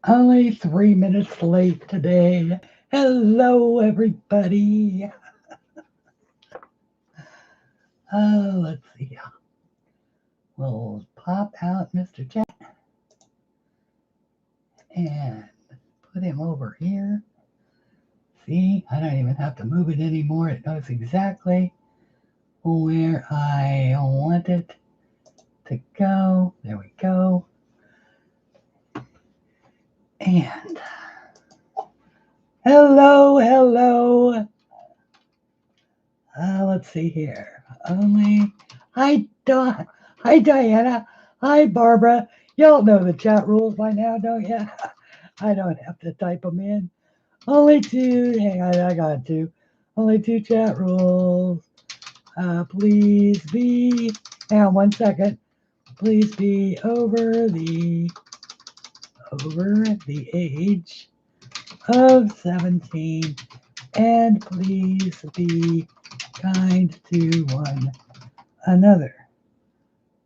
Only 3 minutes late today. Hello, everybody. Let's see. We'll pop out Mr. Chat and put him over here. See, I don't even have to move it anymore. It knows exactly where I want it to go. There we go. And hello. Let's see here. Hi, hi, Diana. Hi, Barbara. Y'all know the chat rules by now, don't you? I don't have to type them in. Only two. Hang on, I got two. Only two chat rules. Please be. Hang on 1 second. Please be over the age of 17, and please be kind to one another.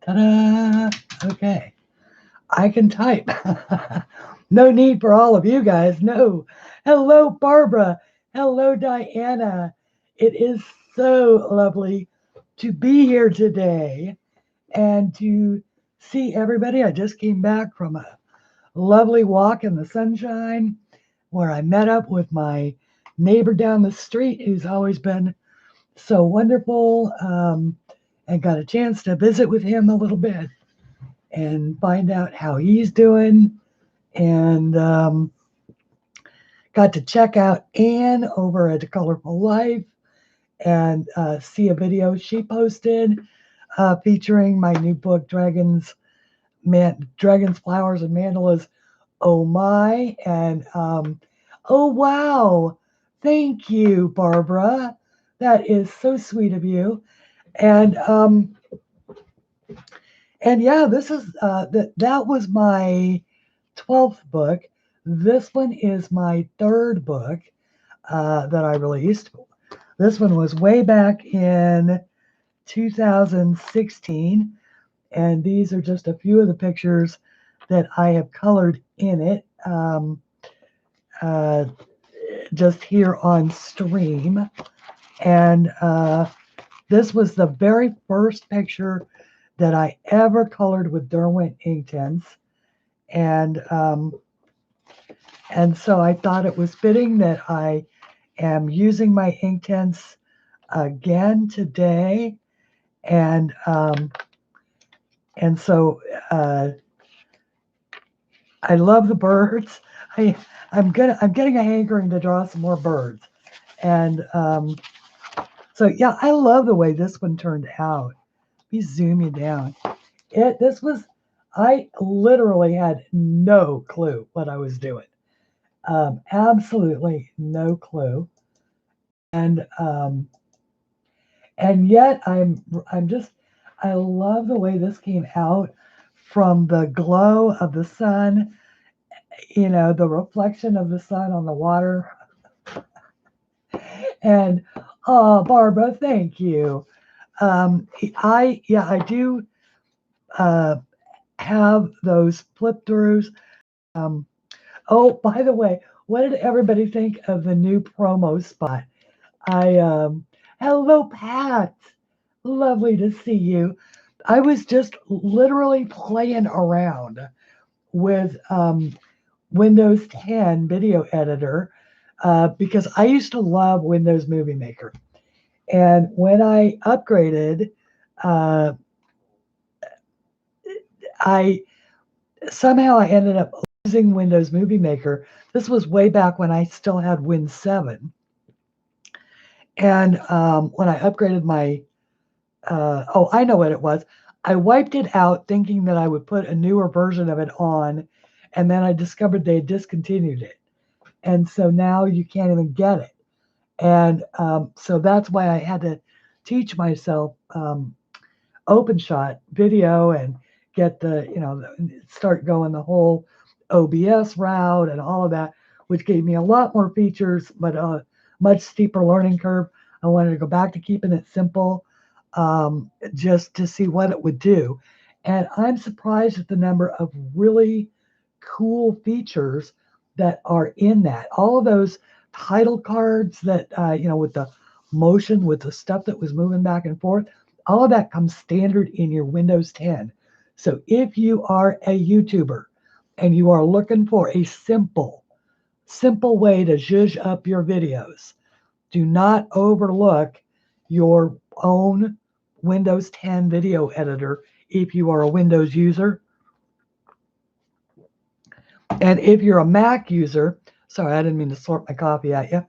Ta-da! Okay, I can type. No need for all of you guys. No. Hello, Barbara. Hello, Diana. It is so lovely to be here today and to see everybody. I just came back from a lovely walk in the sunshine where I met up with my neighbor down the street who's always been so wonderful, and got a chance to visit with him a little bit and find out how he's doing. And got to check out Anne over at Colorful Life and see a video she posted featuring my new book, Dragons, Flowers, and Mandalas. Oh my! And oh wow! Thank you, Barbara. That is so sweet of you. And yeah, this is that was my 12th book. This one is my third book that I released. This one was way back in 2016, and these are just a few of the pictures that I have colored in it, uh, just here on stream. And this was the very first picture that I ever colored with DERWENT Inktense. And so I thought it was fitting that I am using my Inktense again today. And so I love the birds. I'm getting a hankering to draw some more birds. And so yeah, I love the way this one turned out. Let me zoom you down. I literally had no clue what I was doing. Absolutely no clue. And yet I love the way this came out from the glow of the sun, the reflection of the sun on the water. And oh, Barbara, thank you. I do have those flip throughs. Oh, by the way, what did everybody think of the new promo spot? Hello, Pat. Lovely to see you. I was just literally playing around with Windows 10 video editor because I used to love Windows Movie Maker. And when I upgraded, I ended up losing Windows Movie Maker. This was way back when I still had Win 7. And when I upgraded my, I know what it was. I wiped it out thinking that I would put a newer version of it on, and then I discovered they had discontinued it. And so now you can't even get it. And so that's why I had to teach myself OpenShot video and get start going the whole OBS route and all of that, which gave me a lot more features, but a much steeper learning curve. I wanted to go back to keeping it simple, just to see what it would do. And I'm surprised at the number of really cool features that are in that. All of those title cards that, with the motion, with the stuff that was moving back and forth, all of that comes standard in your Windows 10. So if you are a YouTuber and you are looking for a simple way to zhuzh up your videos, do not overlook your own Windows 10 video editor if you are a Windows user. And if you're a Mac user, sorry, I didn't mean to slurp my coffee at you,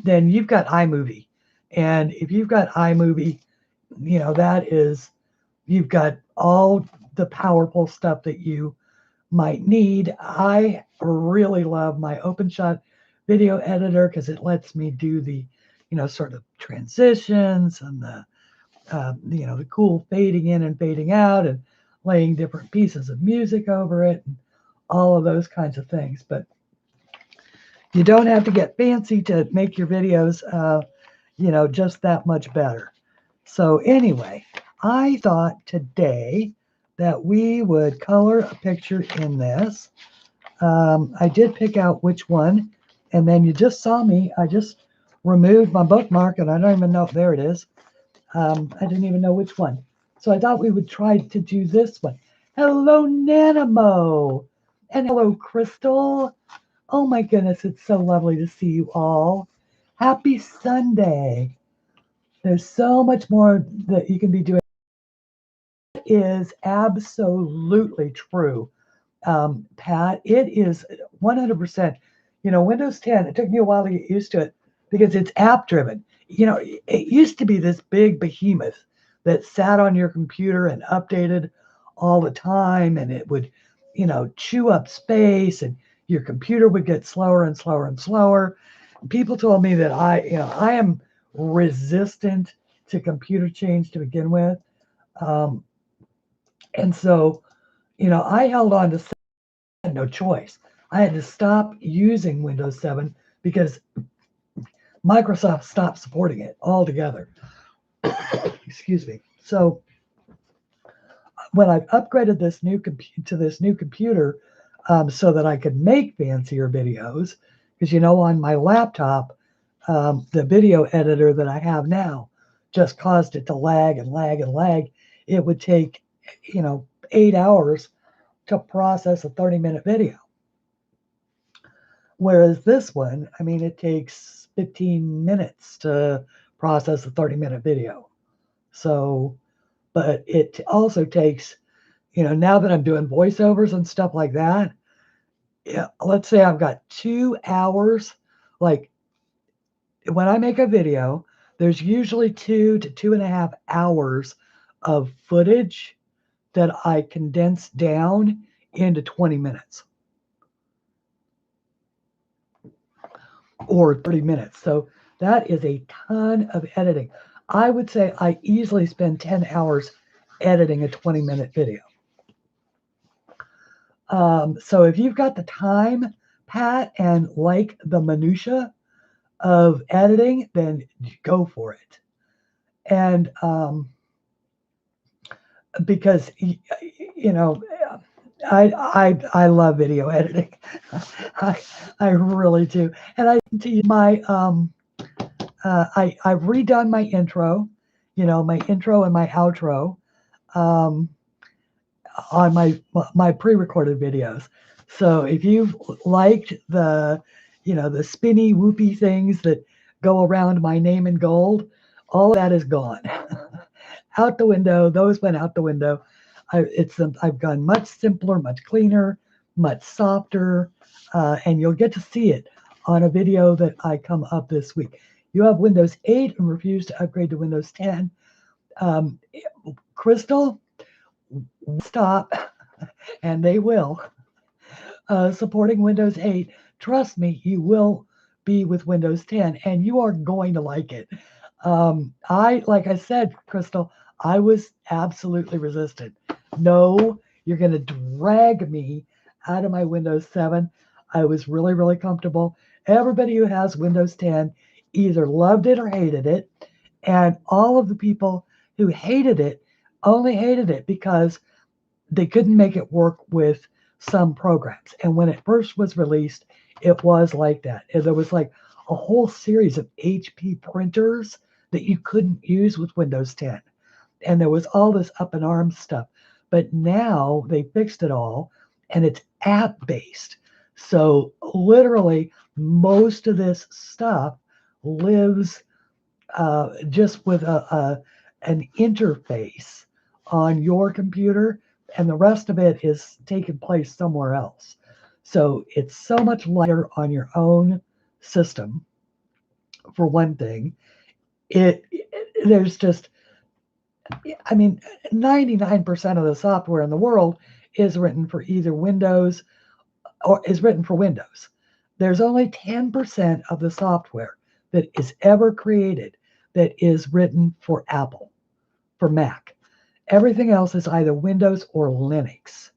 then you've got iMovie. And if you've got iMovie, that is, you've got all the powerful stuff that you might need. I really love my OpenShot video editor because it lets me do the, sort of transitions and the cool fading in and fading out and laying different pieces of music over it and all of those kinds of things. But you don't have to get fancy to make your videos, just that much better. So anyway, I thought today that we would color a picture in this. I did pick out which one, and then you just saw me. I just removed my bookmark, and I don't even know if there it is. I didn't even know which one. So I thought we would try to do this one. Hello, Nanimo. And hello, Crystal. Oh my goodness, it's so lovely to see you all. Happy Sunday. There's so much more that you can be doing. It is absolutely true, Pat. It is 100%. Windows 10, it took me a while to get used to it because it's app driven. It used to be this big behemoth that sat on your computer and updated all the time, and it would, chew up space, and your computer would get slower and slower and slower. People told me that I am resistant to computer change to begin with. And so, I held on to 7. I had no choice. I had to stop using Windows 7 because Microsoft stopped supporting it altogether. Excuse me. So when I upgraded to this new computer, so that I could make fancier videos, because on my laptop, the video editor that I have now just caused it to lag and lag and lag. It would take 8 hours to process a 30-minute video. Whereas this one, it takes 15 minutes to process a 30-minute video. So, but it also takes, now that I'm doing voiceovers and stuff like that, let's say I've got 2 hours, like when I make a video, there's usually 2 to 2.5 hours of footage that I condense down into 20 minutes or 30 minutes. So that is a ton of editing. I would say I easily spend 10 hours editing a 20-minute video. So if you've got the time, Pat, and like the minutia of editing, then go for it. And because I love video editing. I really do. And I've redone my intro, my intro and my outro on my pre-recorded videos. So if you've liked the spinny whoopy things that go around my name in gold, all of that is gone. Out the window. Those went out the window. I've gone much simpler, much cleaner, much softer, and you'll get to see it on a video that I come up this week. You have Windows 8 and refuse to upgrade to Windows 10. Crystal, stop, and they will. Supporting Windows 8, trust me, you will be with Windows 10, and you are going to like it. Like I said, Crystal, I was absolutely resistant. No, you're going to drag me out of my Windows 7. I was really, really comfortable. Everybody who has Windows 10 either loved it or hated it. And all of the people who hated it only hated it because they couldn't make it work with some programs. And when it first was released, it was like that. And there was like a whole series of HP printers that you couldn't use with Windows 10. And there was all this up in arms stuff. But now they fixed it all and it's app based. So literally, most of this stuff lives just with an interface on your computer, and the rest of it is taking place somewhere else. So it's so much lighter on your own system, for one thing. There's just, I mean, 99% of the software in the world is written for either Windows or is written for Windows. There's only 10% of the software that is ever created that is written for Apple, for Mac. Everything else is either Windows or Linux.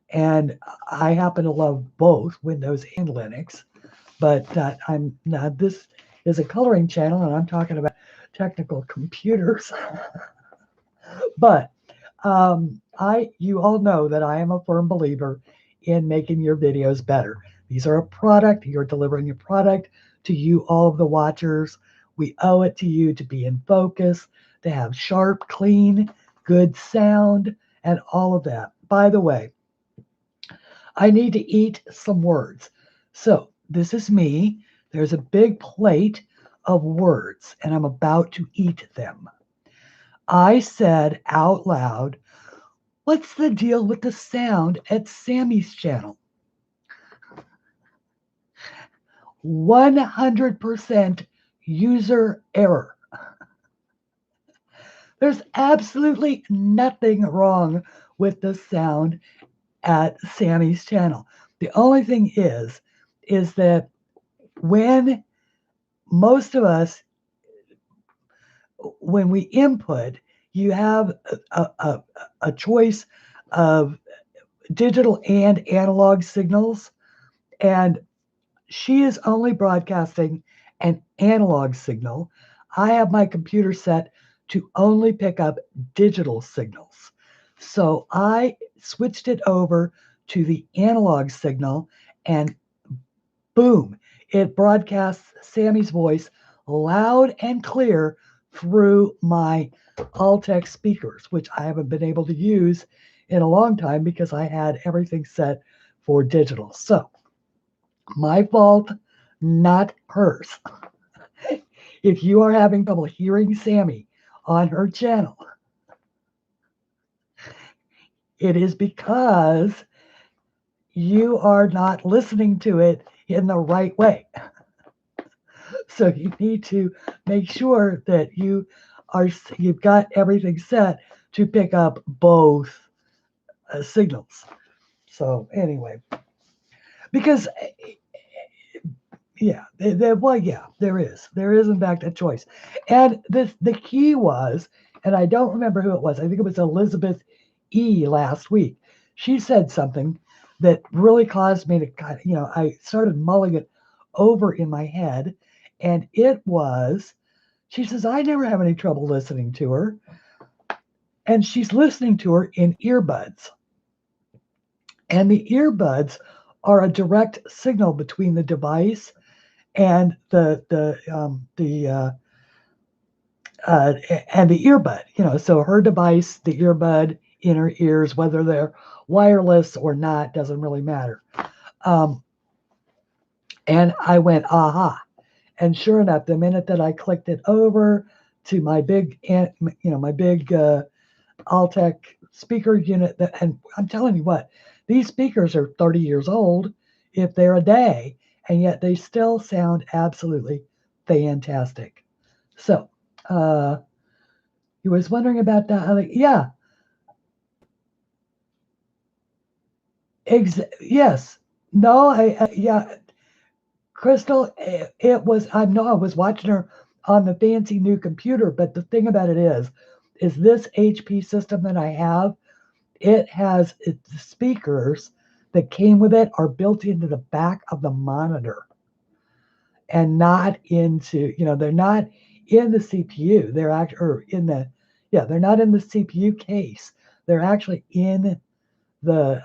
And I happen to love both Windows and Linux, but this is a coloring channel and I'm talking about technical computers. But you all know that I am a firm believer in making your videos better. These are a product. You're delivering a product to you, all of the watchers. We owe it to you to be in focus, to have sharp, clean, good sound, and all of that. By the way, I need to eat some words. So this is me. There's a big plate of words, and I'm about to eat them. I said out loud, "What's the deal with the sound at Sammy's channel?" 100% user error. There's absolutely nothing wrong with the sound at Sammy's channel. The only thing is that when most of us, when we input, you have a choice of digital and analog signals, and she is only broadcasting an analog signal. I have my computer set to only pick up digital signals. So I switched it over to the analog signal, and boom, it broadcasts Sammy's voice loud and clear through my Altec speakers, which I haven't been able to use in a long time because I had everything set for digital. So my fault, not hers. If you are having trouble hearing Sammy on her channel, it is because you are not listening to it in the right way. So you need to make sure that you've got everything set to pick up both signals. So anyway, because there is in fact a choice, and the key was, and I don't remember who it was. I think it was Elizabeth E. last week. She said something that really caused me to I started mulling it over in my head, and it was, she says, I never have any trouble listening to her, and she's listening to her in earbuds, and the earbuds are a direct signal between the device and the earbud. So her device, the earbud in her ears, whether they're wireless or not, doesn't really matter. And I went, aha. And sure enough, the minute that I clicked it over to my big Altec speaker unit, and I'm telling you what, these speakers are 30 years old if they're a day, and yet they still sound absolutely fantastic. So you was wondering about that? Yeah. Yes. No, yeah. Crystal, it was, I know I was watching her on the fancy new computer, but the thing about it is this HP system that I have, it has the speakers that came with it are built into the back of the monitor and not into, they're not in the CPU. They're actually, or in the, yeah, they're not in the CPU case. They're actually in the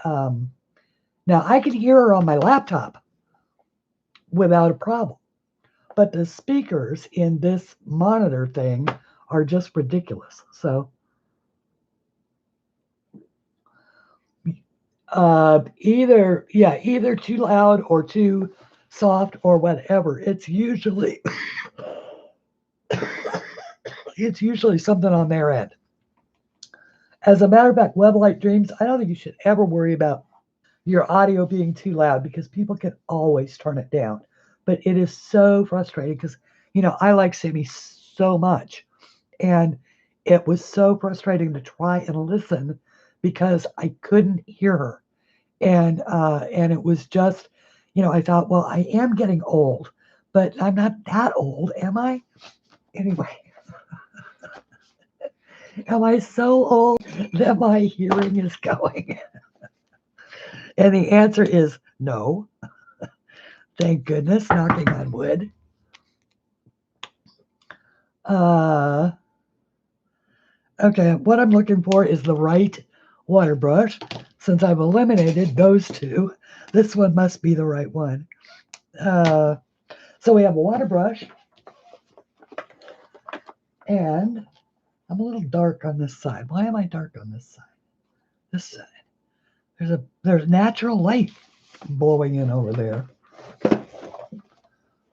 Now, I can hear her on my laptop without a problem, but the speakers in this monitor thing are just ridiculous. So either too loud or too soft or whatever. It's usually something on their end. As a matter of fact, Web Light Dreams, I don't think you should ever worry about your audio being too loud because people can always turn it down. But it is so frustrating because, I like Sammy so much. And it was so frustrating to try and listen because I couldn't hear her. And it was just, I thought, well, I am getting old, but I'm not that old, am I? Anyway, am I so old that my hearing is going? And the answer is no. Thank goodness, knocking on wood. Okay, what I'm looking for is the right water brush. Since I've eliminated those two, this one must be the right one. So we have a water brush, and I'm a little dark on this side. Why am I dark on this side? This side. There's natural light blowing in over there.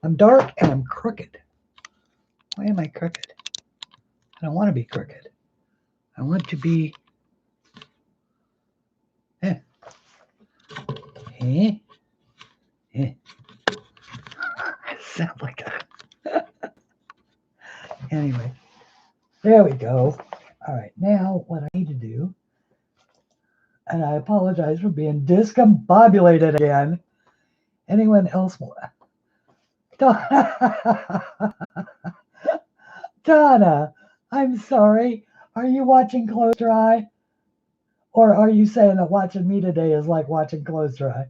I'm dark and I'm crooked. Why am I crooked? I don't want to be crooked. I want to be I sound like a anyway. There we go. All right, now what I need to do, and I apologize for being discombobulated again. Anyone else want? Donna, I'm sorry. Are you watching Close Dry? Or are you saying that watching me today is like watching Close Dry?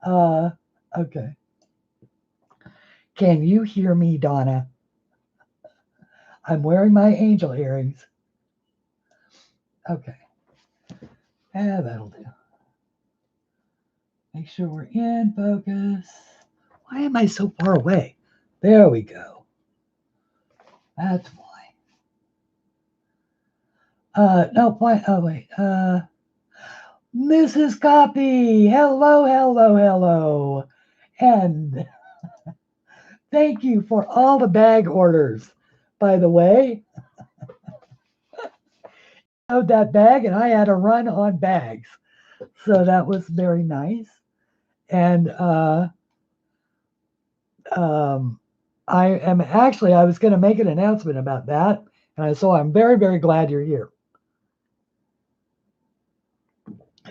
Okay. Can you hear me, Donna? I'm wearing my angel earrings. Okay. That'll do. Make sure we're in focus. Why am I so far away? There we go. That's why. No, why? Oh, wait. Mrs. Copy. Hello, hello, hello. And thank you for all the bag orders, by the way. That bag, and I had a run on bags. So that was very nice. And I was going to make an announcement about that. And so I'm very, very glad you're here.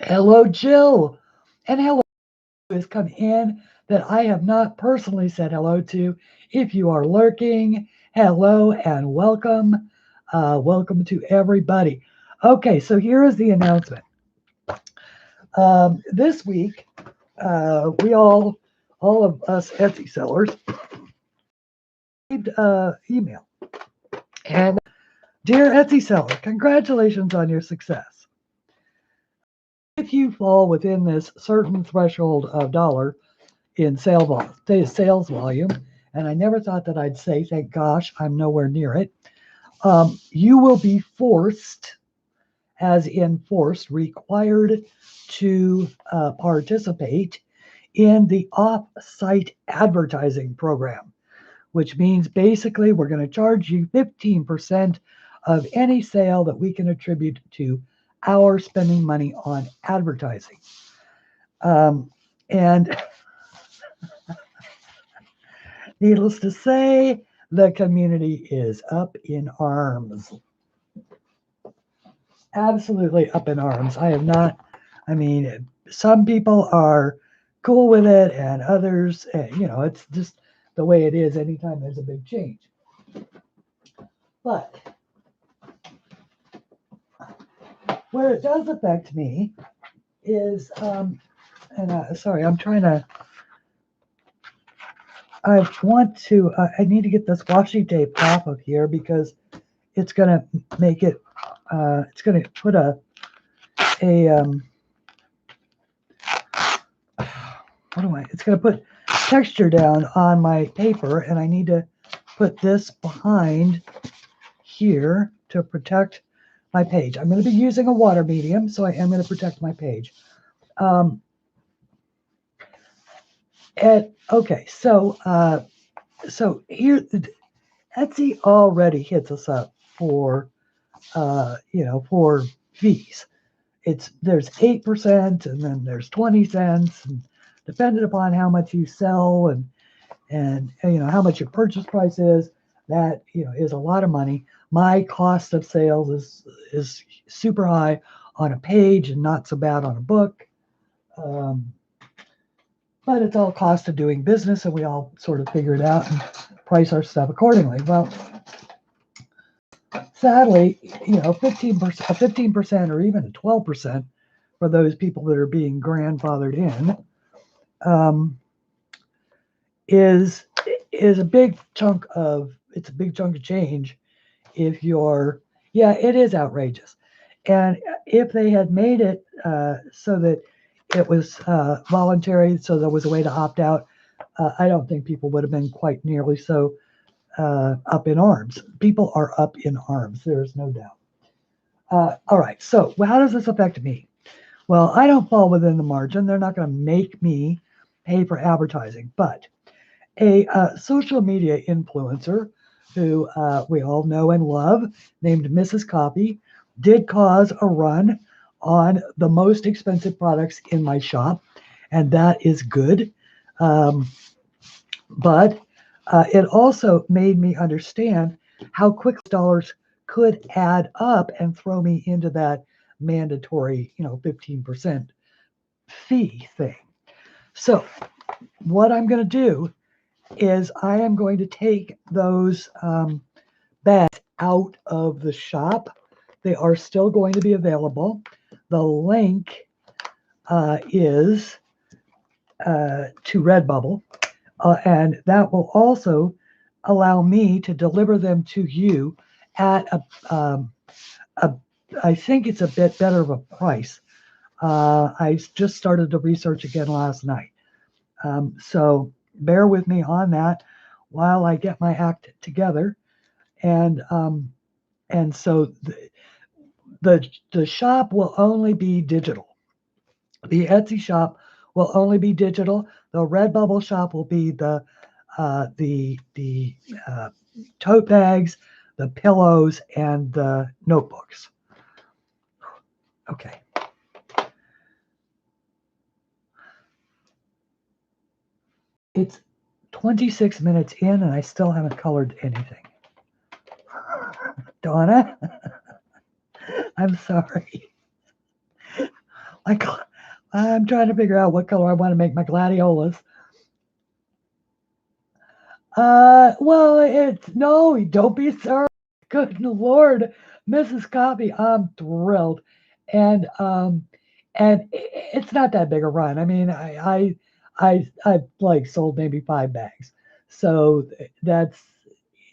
Hello, Jill. And hello who has come in that I have not personally said hello to. If you are lurking, hello and welcome. Welcome to everybody. Okay, so here is the announcement. This week, we all of us Etsy sellers, received email. And dear Etsy seller, congratulations on your success. If you fall within this certain threshold of dollar in sales volume, and I never thought that I'd say, thank gosh, I'm nowhere near it, you will be forced, as in forced, required to participate in the off-site advertising program, which means basically we're going to charge you 15% of any sale that we can attribute to our spending money on advertising. And needless to say, the community is up in arms. Absolutely up in arms. Some people are cool with it and others, it's just the way it is anytime there's a big change. But where it does affect me is, sorry, I need to get this washi tape off of here because it's going to make it, it's going to put It's going to put texture down on my paper, and I need to put this behind here to protect my page. I'm going to be using a water medium, so I am going to protect my page. Okay, so here, Etsy already hits us up for, for fees. There's 8%, and then there's 20 cents, and depending upon how much you sell and how much your purchase price is, that is a lot of money. My cost of sales is super high on a page and not so bad on a book. But it's all cost of doing business, and we all sort of figure it out and price our stuff accordingly. Well, sadly, 15% or even 12% for those people that are being grandfathered in is a big chunk of change. If you're, it is outrageous. And if they had made it so that it was voluntary, so there was a way to opt out, I don't think people would have been quite nearly so up in arms. People are up in arms. There is no doubt. All right. So how does this affect me? Well, I don't fall within the margin. They're not going to make me pay for advertising. But a social media influencer who we all know and love, named Mrs. COPPA, did cause a run on the most expensive products in my shop, and that is good. But it also made me understand how quick dollars could add up and throw me into that mandatory, 15% fee thing. So what I'm going to do is I am going to take those bags out of the shop. They are still going to be available. The link is to Redbubble, and that will also allow me to deliver them to you at I think it's a bit better of a price. I just started to research again last night. So bear with me on that while I get my act together. And so the shop will only be digital. The Etsy shop will only be digital. The Redbubble shop will be the tote bags, the pillows, and the notebooks. Okay. It's 26 minutes in, and I still haven't colored anything. Donna, I'm sorry. I'm trying to figure out what color I want to make my gladiolas. Well, no, don't be sorry. Good Lord, Mrs. COPPA, I'm thrilled. And it's not that big a run. I mean, I like sold maybe 5 bags. So that's,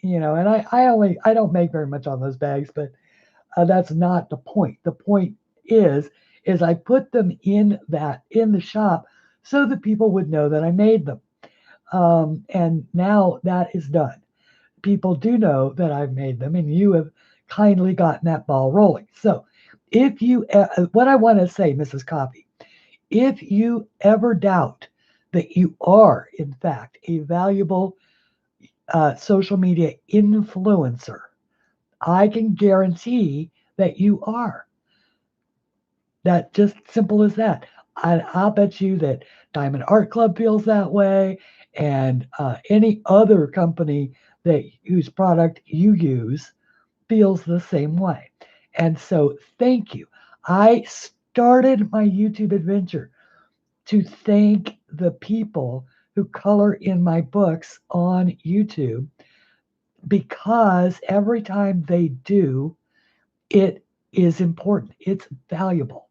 and I don't make very much on those bags, but that's not the point. The point is I put them in the shop so that people would know that I made them. And now that is done. People do know that I've made them, and you have kindly gotten that ball rolling. So if you, what I want to say, Mrs. COPPA, if you ever doubt that you are, in fact, a valuable social media influencer, I can guarantee that you are. That just simple as that. I'll bet you that Diamond Art Club feels that way, and any other company whose product you use feels the same way. And so thank you. I started my YouTube adventure to thank the people who color in my books on YouTube, because every time they do, it is important. It's valuable.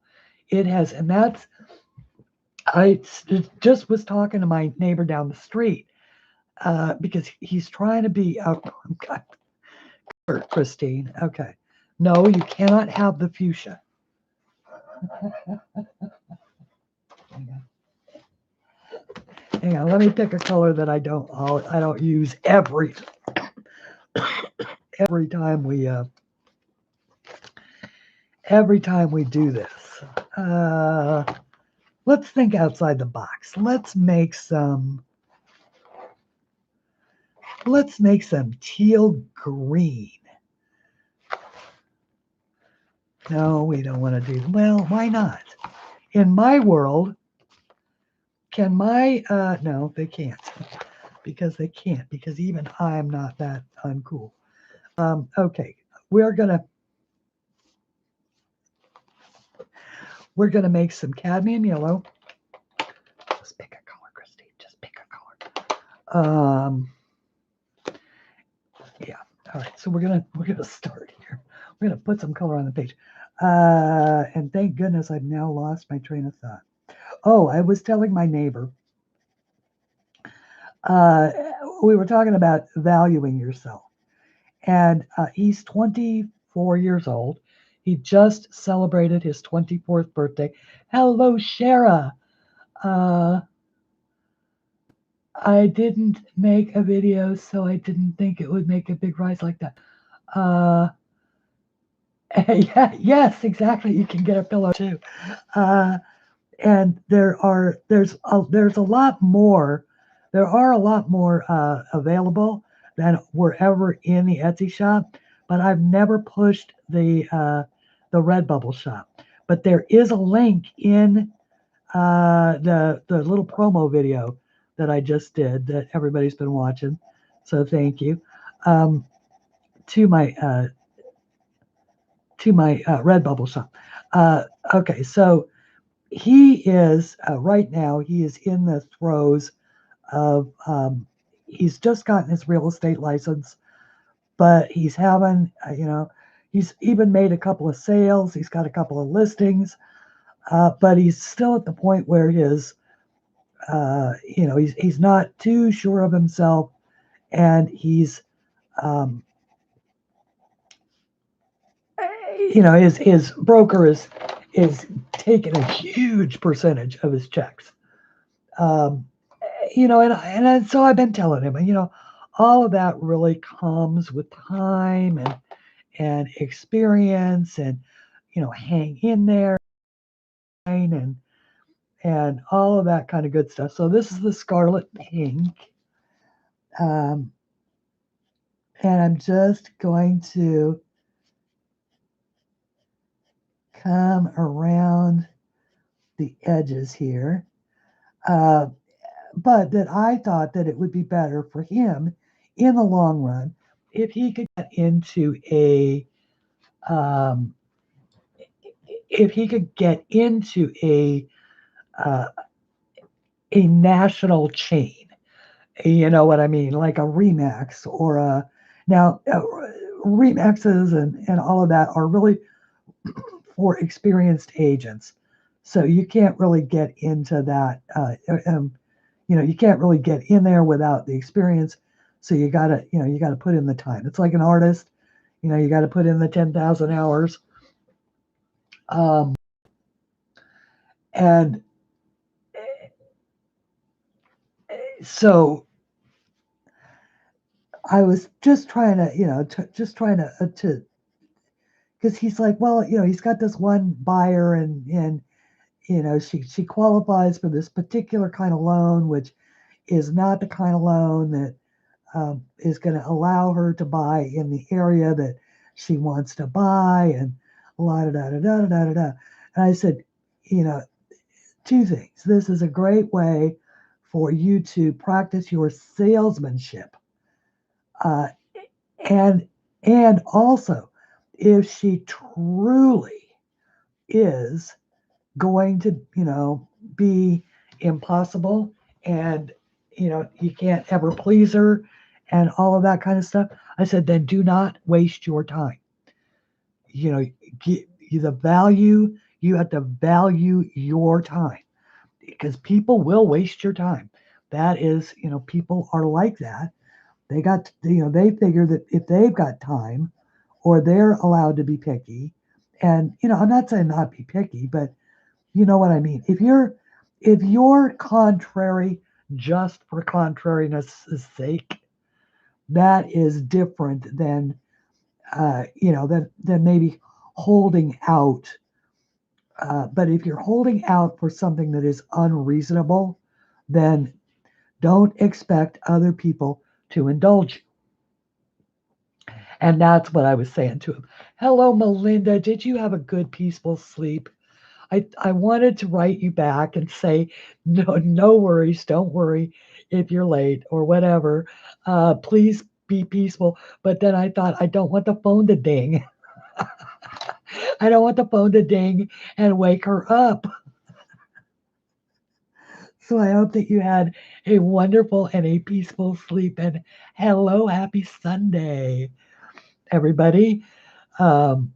It has, and that's, I just was talking to my neighbor down the street because he's trying to be Christine. Okay. No, you cannot have the fuchsia. Hang on, let me pick a color that I don't use every time we do this. Let's think outside the box. Let's make some teal green. No, we don't want to do, well, why not? In my world, can my, no, they can't. Because they can't, because even I'm not that uncool. Okay, we're gonna make some cadmium yellow. Just pick a color, Christy. Just pick a color. Yeah. All right. So we're gonna start here. We're gonna put some color on the page. And thank goodness I've now lost my train of thought. Oh, I was telling my neighbor. We were talking about valuing yourself, and he's 24 years old. He just celebrated his 24th birthday. Hello, Shara. I didn't make a video, so I didn't think it would make a big rise like that. Yeah, yes, exactly. You can get a pillow too. And there's a lot more. There are a lot more available than were ever in the Etsy shop, but I've never pushed the Redbubble shop. But there is a link in the little promo video that I just did that everybody's been watching. So thank you to my Redbubble shop. Okay, so he is right now. He is in the throes of. He's just gotten his real estate license, but he's having, he's even made a couple of sales. He's got a couple of listings, but he's still at the point where his, he's not too sure of himself, and he's, his broker is taking a huge percentage of his checks. And so I've been telling him, all of that really comes with time and experience, and hang in there, and all of that kind of good stuff. So this is the Scarlet Pink, and I'm just going to come around the edges here. But that I thought that it would be better for him in the long run if he could get into a national chain. You know what I mean? Like a Remax or a Remaxes and all of that are really for experienced agents. So you can't really get into that. You can't really get in there without the experience. So you gotta put in the time. It's like an artist, you gotta put in the 10,000 hours. And so I was just trying to, because he's like, well, he's got this one buyer, and she qualifies for this particular kind of loan, which is not the kind of loan that is going to allow her to buy in the area that she wants to buy, and la da da da da da da da. And I said, two things. This is a great way for you to practice your salesmanship, and also, if she truly is going to, be impossible, and you can't ever please her, and all of that kind of stuff, I said, then do not waste your time. The value, you have to value your time, because people will waste your time. That is, people are like that. They figure that if they've got time, or they're allowed to be picky, and I'm not saying not be picky, but you know what I mean. If you're contrary just for contrariness' sake, that is different than, than maybe holding out. But if you're holding out for something that is unreasonable, then don't expect other people to indulge you. And that's what I was saying to him. Hello, Melinda. Did you have a good, peaceful sleep? I wanted to write you back and say, no worries. Don't worry if you're late or whatever. Please be peaceful. But then I thought, I don't want the phone to ding. I don't want the phone to ding and wake her up. So I hope that you had a wonderful and a peaceful sleep. And hello, happy Sunday, everybody. Um,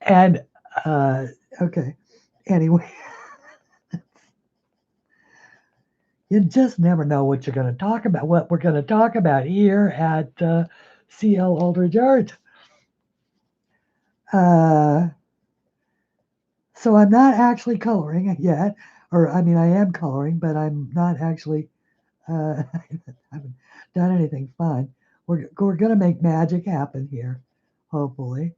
and okay, anyway, you just never know what you're going to talk about, what we're going to talk about here at CLAldridgeArt. So I'm not actually coloring yet, or I mean, I am coloring, but I'm not actually, I haven't done anything fun. We're going to make magic happen here, hopefully.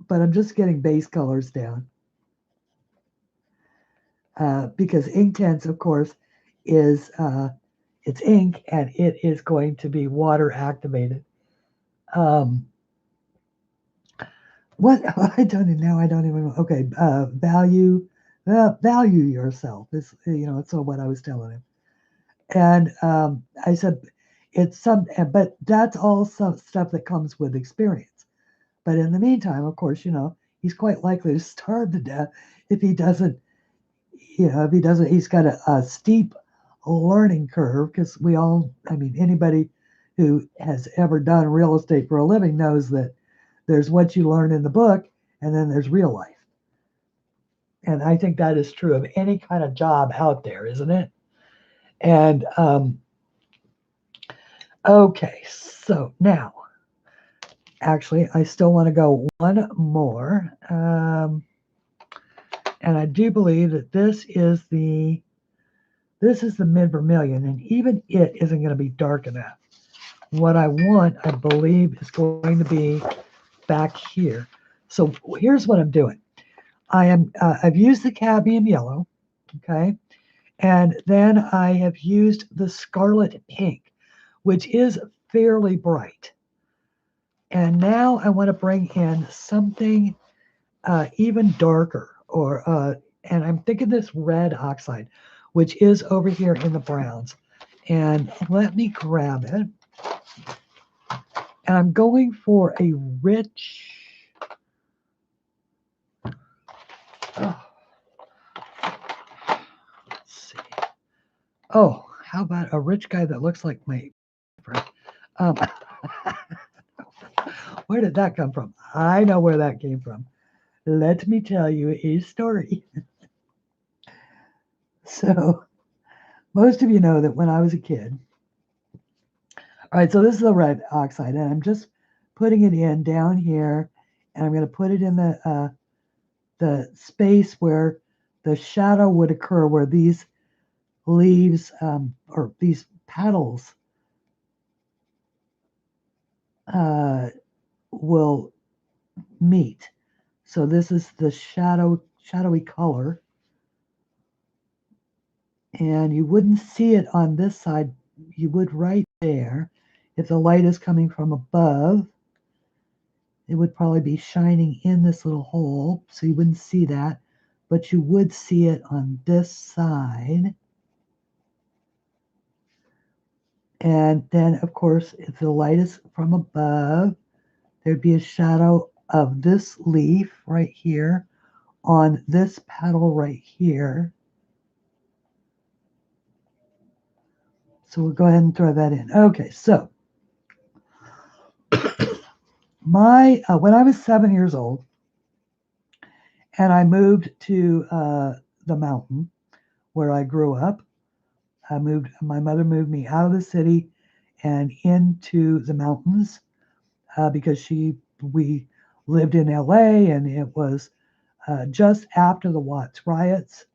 But I'm just getting base colors down. Because Inktense, of course, is it's ink and it is going to be water activated. What I don't even know. I don't even. Okay, value yourself is So what I was telling him, and I said it's but that's all some stuff that comes with experience. But in the meantime, of course, he's quite likely to starve to death if he doesn't. If he doesn't, he's got a steep learning curve because anybody who has ever done real estate for a living knows that there's what you learn in the book and then there's real life. And I think that is true of any kind of job out there, isn't it? And okay, so now, actually, I still want to go one more. And I do believe that this is the mid vermilion, and even it isn't going to be dark enough. What I want, I believe, is going to be back here. So here's what I'm doing. I've used the cadmium yellow, okay, and then I have used the scarlet pink, which is fairly bright. And now I want to bring in something even darker, and I'm thinking this red oxide, which is over here in the browns. And let me grab it. And I'm going for a rich, let's see. Oh, how about a rich guy that looks like my friend? Where did that come from? I know where that came from. Let me tell you a story. So, most of you know that when I was a kid, all right, so this is the red oxide, and I'm just putting it in down here, and I'm going to put it in the space where the shadow would occur, where these leaves or these petals will meet. So this is the shadowy color, and you wouldn't see it on this side. You would right there. If the light is coming from above, it would probably be shining in this little hole, so you wouldn't see that, but you would see it on this side. And then, of course, if the light is from above, there'd be a shadow of this leaf right here on this petal right here. So we'll go ahead and throw that in. Okay, so when I was 7 years old and I moved to the mountain where I grew up, my mother moved me out of the city and into the mountains because we lived in LA, and it was just after the Watts riots.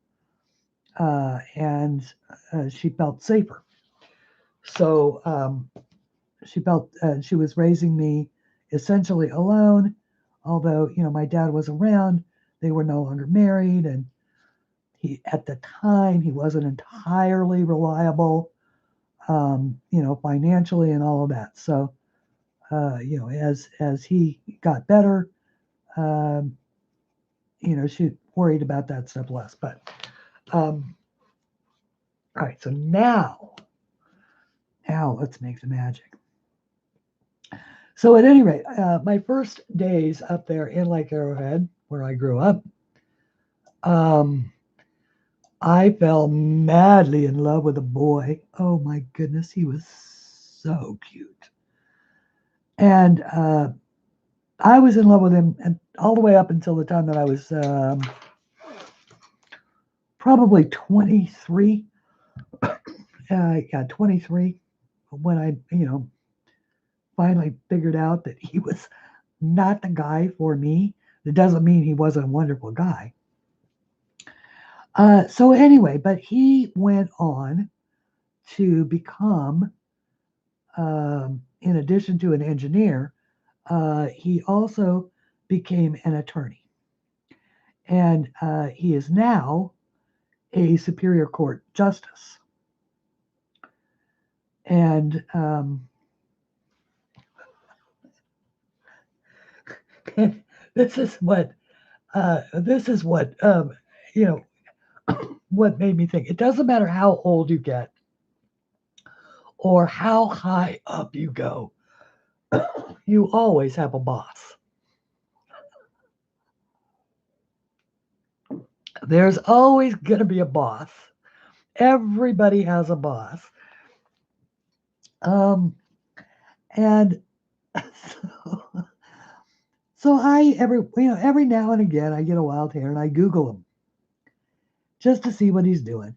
and she felt safer. So she felt she was raising me essentially alone, although my dad was around. They were no longer married, and he at the time he wasn't entirely reliable, financially and all of that. So as he got better, um, she worried about that stuff less. But all right, so now let's make the magic. So at any rate, my first days up there in Lake Arrowhead, where I grew up, I fell madly in love with a boy. Oh my goodness, he was so cute. And I was in love with him and all the way up until the time that I was probably 23. Yeah, 23, when I, finally figured out that he was not the guy for me. It doesn't mean he wasn't a wonderful guy. So anyway, but he went on to become, in addition to an engineer, he also became an attorney. And he is now a Superior Court justice. And this is what what made me think. It doesn't matter how old you get or how high up you go, you always have a boss. There's always going to be a boss. Everybody has a boss. And so I every now and again I get a wild hair and I Google him just to see what he's doing.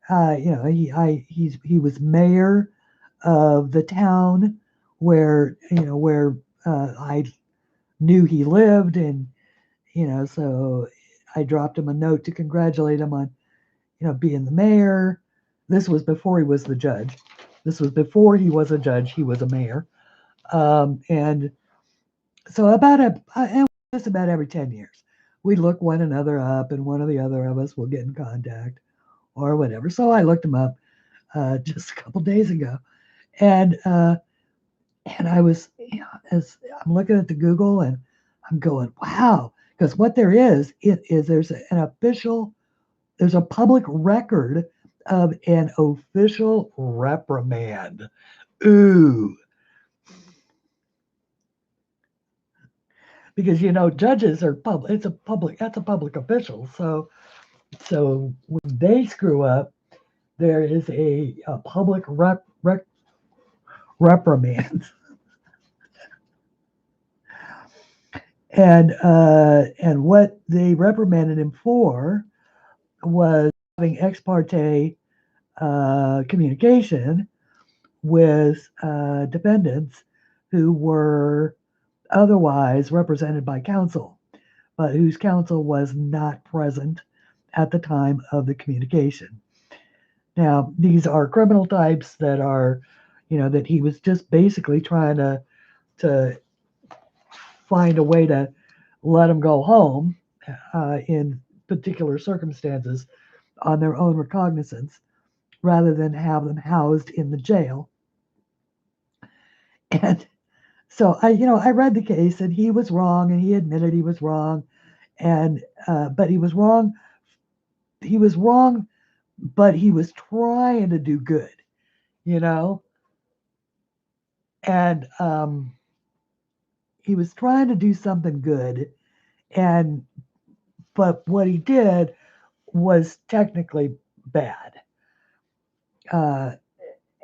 He was mayor of the town where I knew he lived, and so I dropped him a note to congratulate him on being the mayor. This was before he was the judge. This was before he was a judge. He was a mayor, and so just about every 10 years, we look one another up, and one or the other of us will get in contact or whatever. So I looked him up just a couple days ago, and I was, as I'm looking at the Google, and I'm going, wow, because what there is, there's there's a public record of an official reprimand. Ooh. Because judges are public. That's a public official. So when they screw up, there is a public reprimand. And what they reprimanded him for was having ex parte communication with defendants who were otherwise represented by counsel, but whose counsel was not present at the time of the communication. Now, these are criminal types that are, that he was just basically trying to find a way to let them go home in particular circumstances on their own recognizance, rather than have them housed in the jail. And so I read the case, and he was wrong, and he admitted he was wrong, and but he was wrong. He was wrong, but he was trying to do good, and he was trying to do something good, but what he did was technically bad,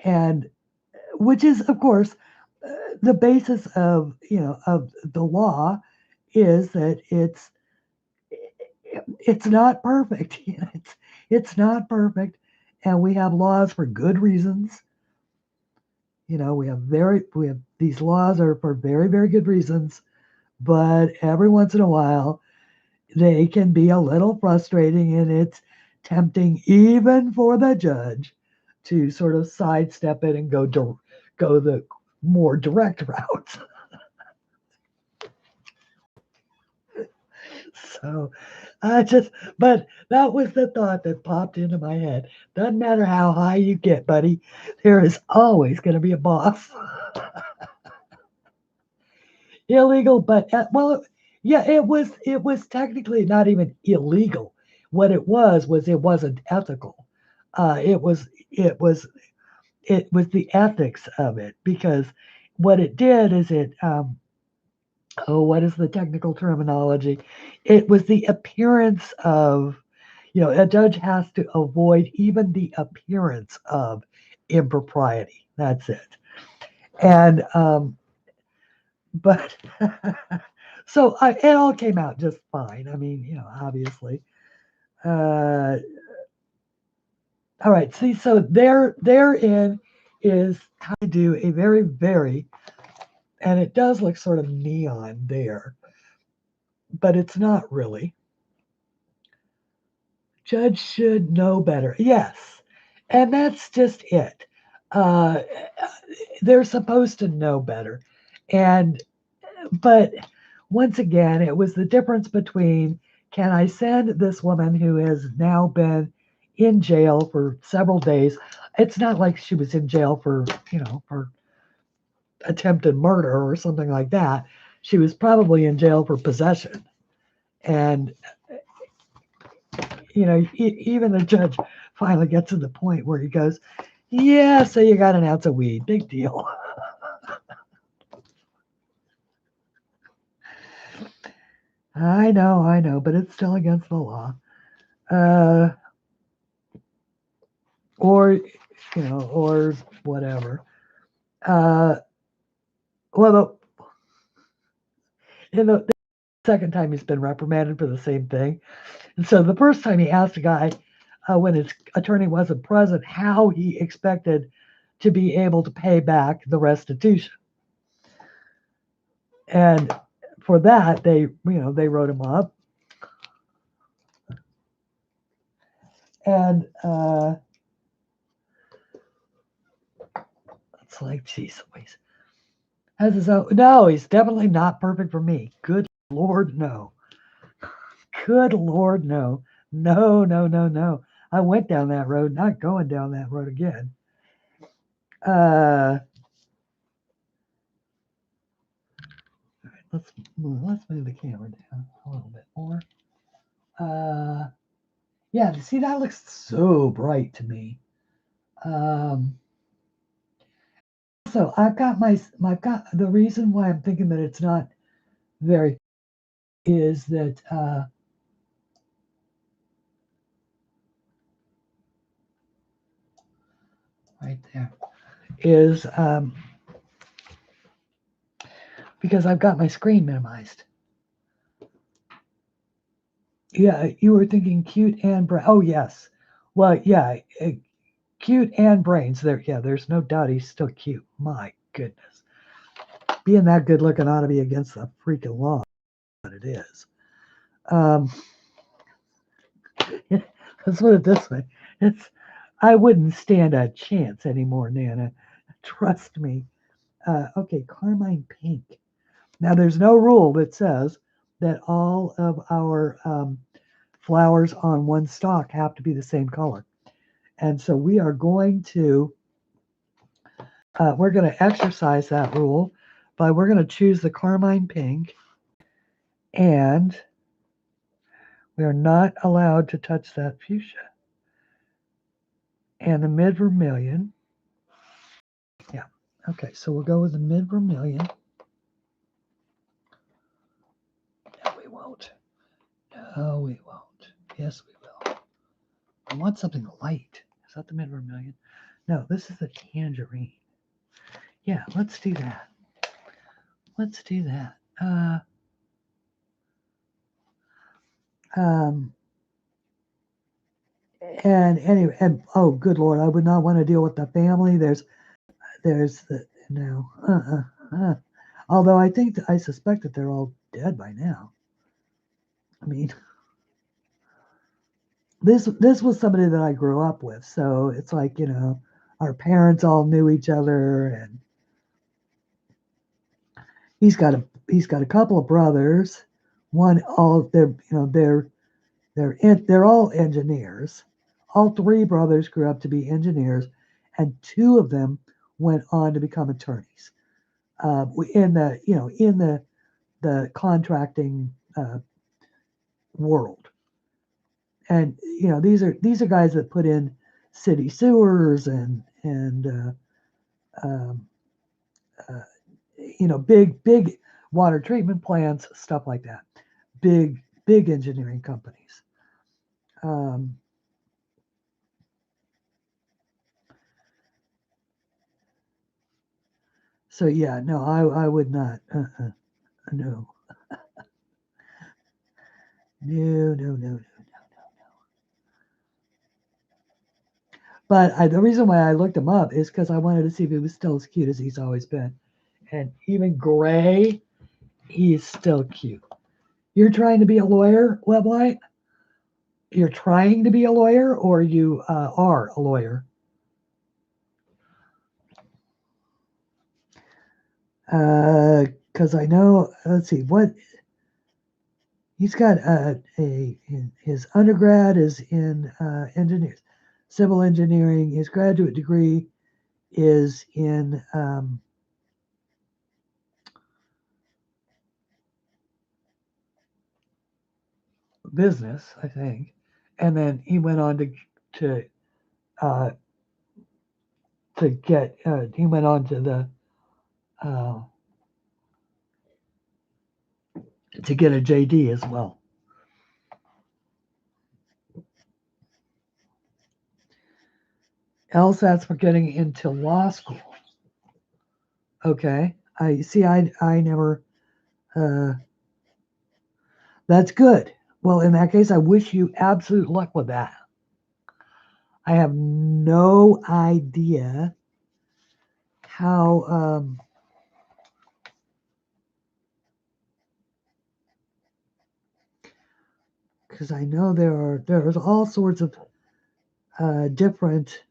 and which is, of course, the basis of of the law is that it's not perfect. It's not perfect, and we have laws for good reasons. We have these laws are for very, very good reasons, but every once in a while they can be a little frustrating, and it's tempting even for the judge to sort of sidestep it and go the more direct route. So but that was the thought that popped into my head. Doesn't matter how high you get, buddy, there is always going to be a boss. Illegal, but well, yeah, it was technically not even illegal. What it was it wasn't ethical. It was the ethics of it, because what it did is what is the technical terminology? It was the appearance of, a judge has to avoid even the appearance of impropriety. That's it. And but so it all came out just fine. I mean, obviously. All right. See, so therein is how to do a very, very, and it does look sort of neon there, but it's not really. Judge should know better. Yes. And that's just it. Uh, they're supposed to know better. But once again, it was the difference between, can I send this woman who has now been in jail for several days? It's not like she was in jail for attempted murder or something like that. She was probably in jail for possession. And even the judge finally gets to the point where he goes, yeah, so you got an ounce of weed, big deal. I know, but it's still against the law. Or whatever. Well, the second time he's been reprimanded for the same thing. And so the first time he asked a guy, when his attorney wasn't present, how he expected to be able to pay back the restitution. And for that, they wrote him up. And it's like, geez, has his own. No, he's definitely not perfect for me. Good Lord, no. Good Lord, no. No. I went down that road, not going down that road again. All right, let's move the camera down a little bit more. Yeah, see, that looks so bright to me. So I've got the reason why I'm thinking that it's not very is that right there is because I've got my screen minimized. Yeah, you were thinking cute and brain. Oh yes, well yeah, cute and brains. There's no doubt he's still cute. My goodness, being that good looking ought to be against the freaking law, but it is. Let's put it this way: I wouldn't stand a chance anymore, Nana. Trust me. Okay, carmine pink. Now, there's no rule that says that all of our flowers on one stalk have to be the same color. And so we're going to exercise that rule we're going to choose the carmine pink, and we are not allowed to touch that fuchsia. And the mid vermilion. Yeah. Okay, so we'll go with the mid vermilion. No, we won't. No, we won't. Yes, we will. I want something light. Is that the mid vermilion? No, this is the tangerine. Yeah, let's do that. Let's do that. And anyway, and oh, good Lord, I would not want to deal with the family. There's the no. Although I suspect that they're all dead by now. I mean, this was somebody that I grew up with. So it's like, our parents all knew each other, and he's got a couple of brothers. One all they're all engineers. All three brothers grew up to be engineers, and two of them went on to become attorneys. In the contracting world. And these are guys that put in city sewers and um, big water treatment plants, stuff like that. Big engineering companies. Um, so yeah, no, I would not. No, no. But the reason why I looked him up is because I wanted to see if he was still as cute as he's always been. And even gray, he's still cute. You're trying to be a lawyer, Lovelight? You're trying to be a lawyer, or you are a lawyer? Because I know, let's see, what he's got his undergrad is in engineers, civil engineering. His graduate degree is in business, I think, and then he went on uh, to get he went on to the uh, to get a JD as well. LSATs for getting into law school. Okay, I see. I never. Uh, that's good. Well, in that case, I wish you absolute luck with that. I have no idea how. Because I know there's all sorts of different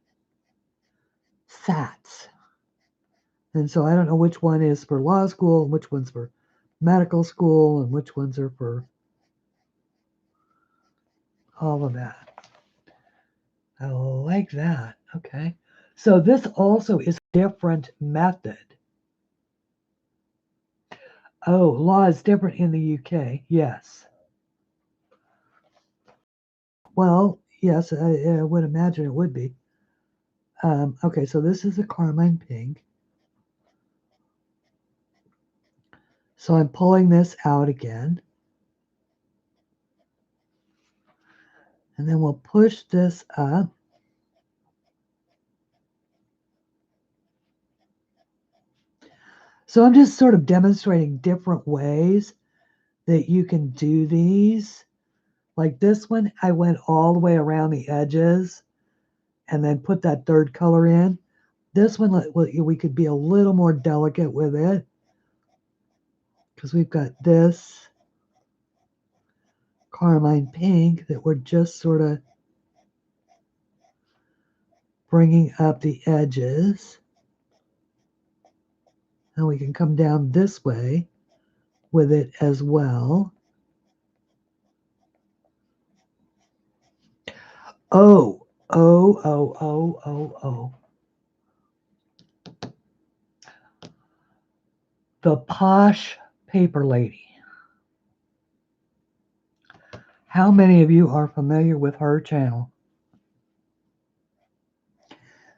SATs, and so I don't know which one is for law school and which one's for medical school and which ones are for all of that. I like that. Okay. So this also is a different method. Oh, law is different in the UK. Yes. Well, yes, I would imagine it would be. Okay, so this is a carmine pink. So I'm pulling this out again. And then we'll push this up. So I'm just sort of demonstrating different ways that you can do these. Like this one, I went all the way around the edges and then put that third color in. This one, we could be a little more delicate with it because we've got this carmine pink that we're just sort of bringing up the edges. And we can come down this way with it as well. Oh. The Posh Paper Lady. How many of you are familiar with her channel?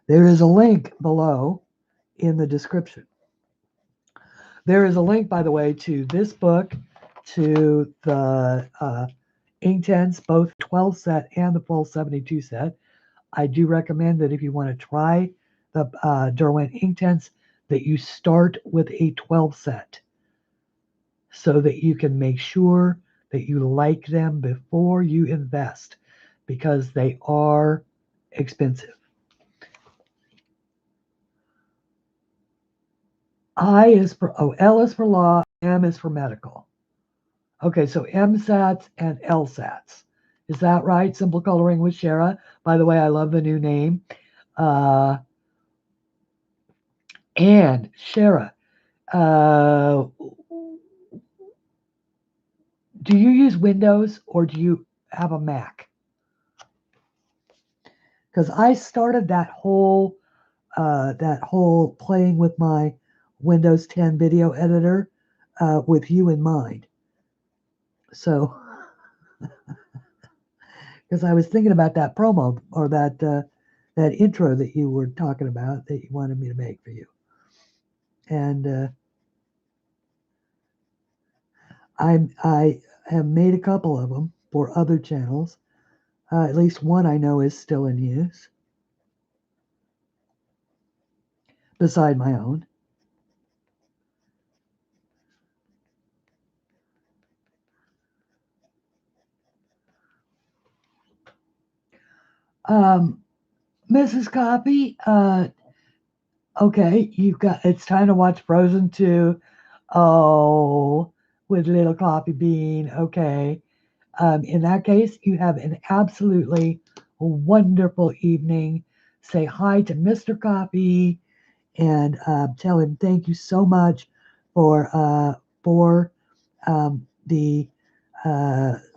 There is a link below in the description. There is a link, by the way, to this book, to the Inktense, both 12 set and the full 72 set. I do recommend that if you want to try the Derwent Inktense, that you start with a 12 set so that you can make sure that you like them before you invest, because they are expensive. L is for law, M is for medical. Okay, so MSATs and LSATs. Is that right? Simple Coloring with Shara. By the way, I love the new name. And Shara, do you use Windows or do you have a Mac? Because I started that whole playing with my Windows 10 video editor with you in mind. So, because I was thinking about that promo or that intro that you were talking about that you wanted me to make for you, and I have made a couple of them for other channels. At least one I know is still in use, beside my own. Mrs. Copy, okay, it's time to watch Frozen 2. Oh, with little coffee bean. Okay. In that case, you have an absolutely wonderful evening. Say hi to Mr. Coffee and tell him thank you so much for the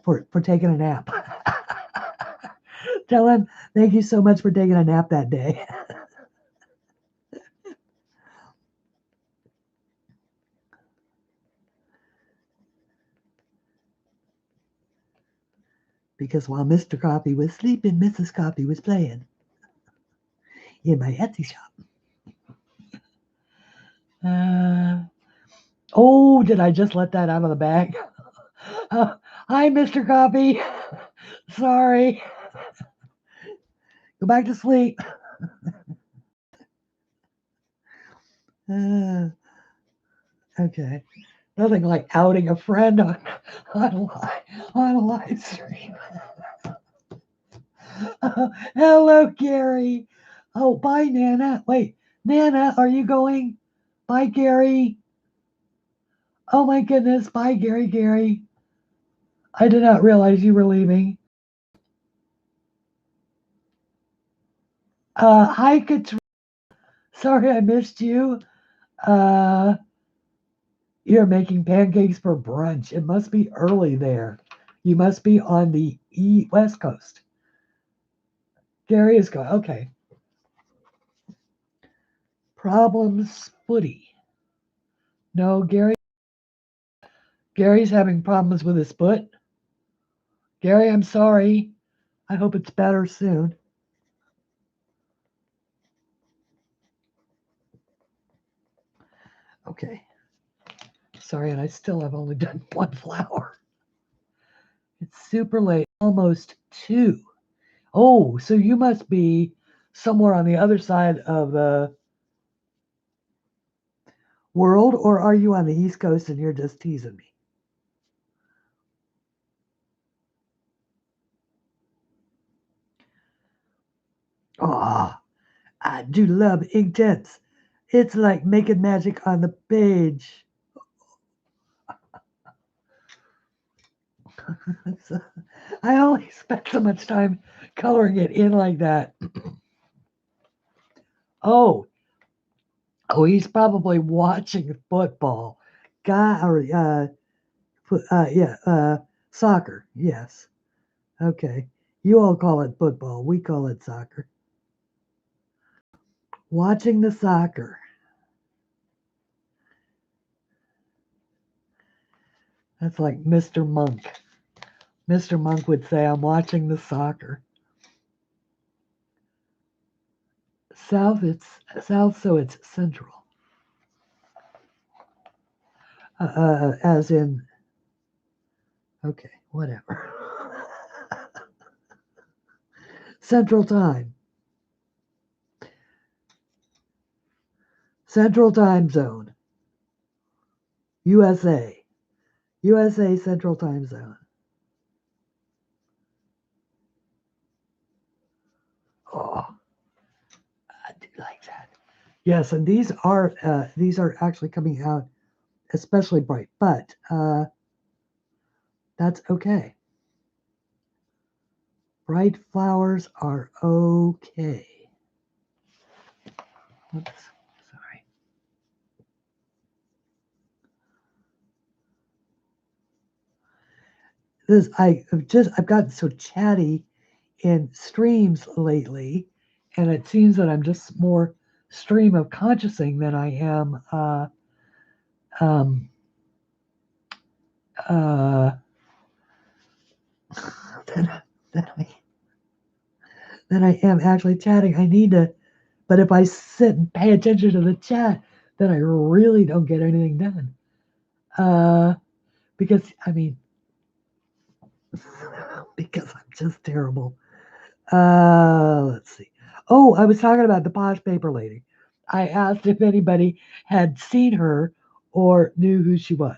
for taking a nap. Tell him thank you so much for taking a nap that day. Because while Mr. Coffee was sleeping, Mrs. Coffee was playing in my Etsy shop. Oh, did I just let that out of the bag? Hi, Mr. Coffee. Sorry. Go back to sleep. Okay. Nothing like outing a friend on a live stream. Hello, Gary. Oh, bye, Nana. Wait, Nana, are you going? Bye, Gary. Oh my goodness. Bye, Gary. I did not realize you were leaving. Hi, Katrina. Sorry I missed you. You're making pancakes for brunch. It must be early there. You must be on the West Coast. Gary is going. Okay. Problems, Spooty. No, Gary's having problems with his foot. Gary, I'm sorry. I hope it's better soon. Okay. Sorry, and I still have only done one flower. It's super late, almost 2. Oh, so you must be somewhere on the other side of the world, or are you on the East Coast and you're just teasing me? Oh, I do love Inktense. It's like making magic on the page. I only spent so much time coloring it in like that. Oh, he's probably watching football. Soccer. Yes. Okay. You all call it football. We call it soccer. Watching the soccer. That's like Mr. Monk. Mr. Monk would say, I'm watching the soccer. South, so it's central. As in, okay, whatever. Central time. Central time zone. USA. USA Central time zone. Oh, I do like that. Yes, and these are actually coming out especially bright, but that's okay. Bright flowers are okay. Oops, sorry. I've gotten so chatty in streams lately, and it seems that I'm just more stream of consciousing than I am um, uh, than, than I than I am actually chatting. I need to, but if I sit and pay attention to the chat, then I really don't get anything done. Because I mean, because I'm just terrible. Let's see. Oh, I was talking about the posh paper lady. I asked if anybody had seen her or knew who she was.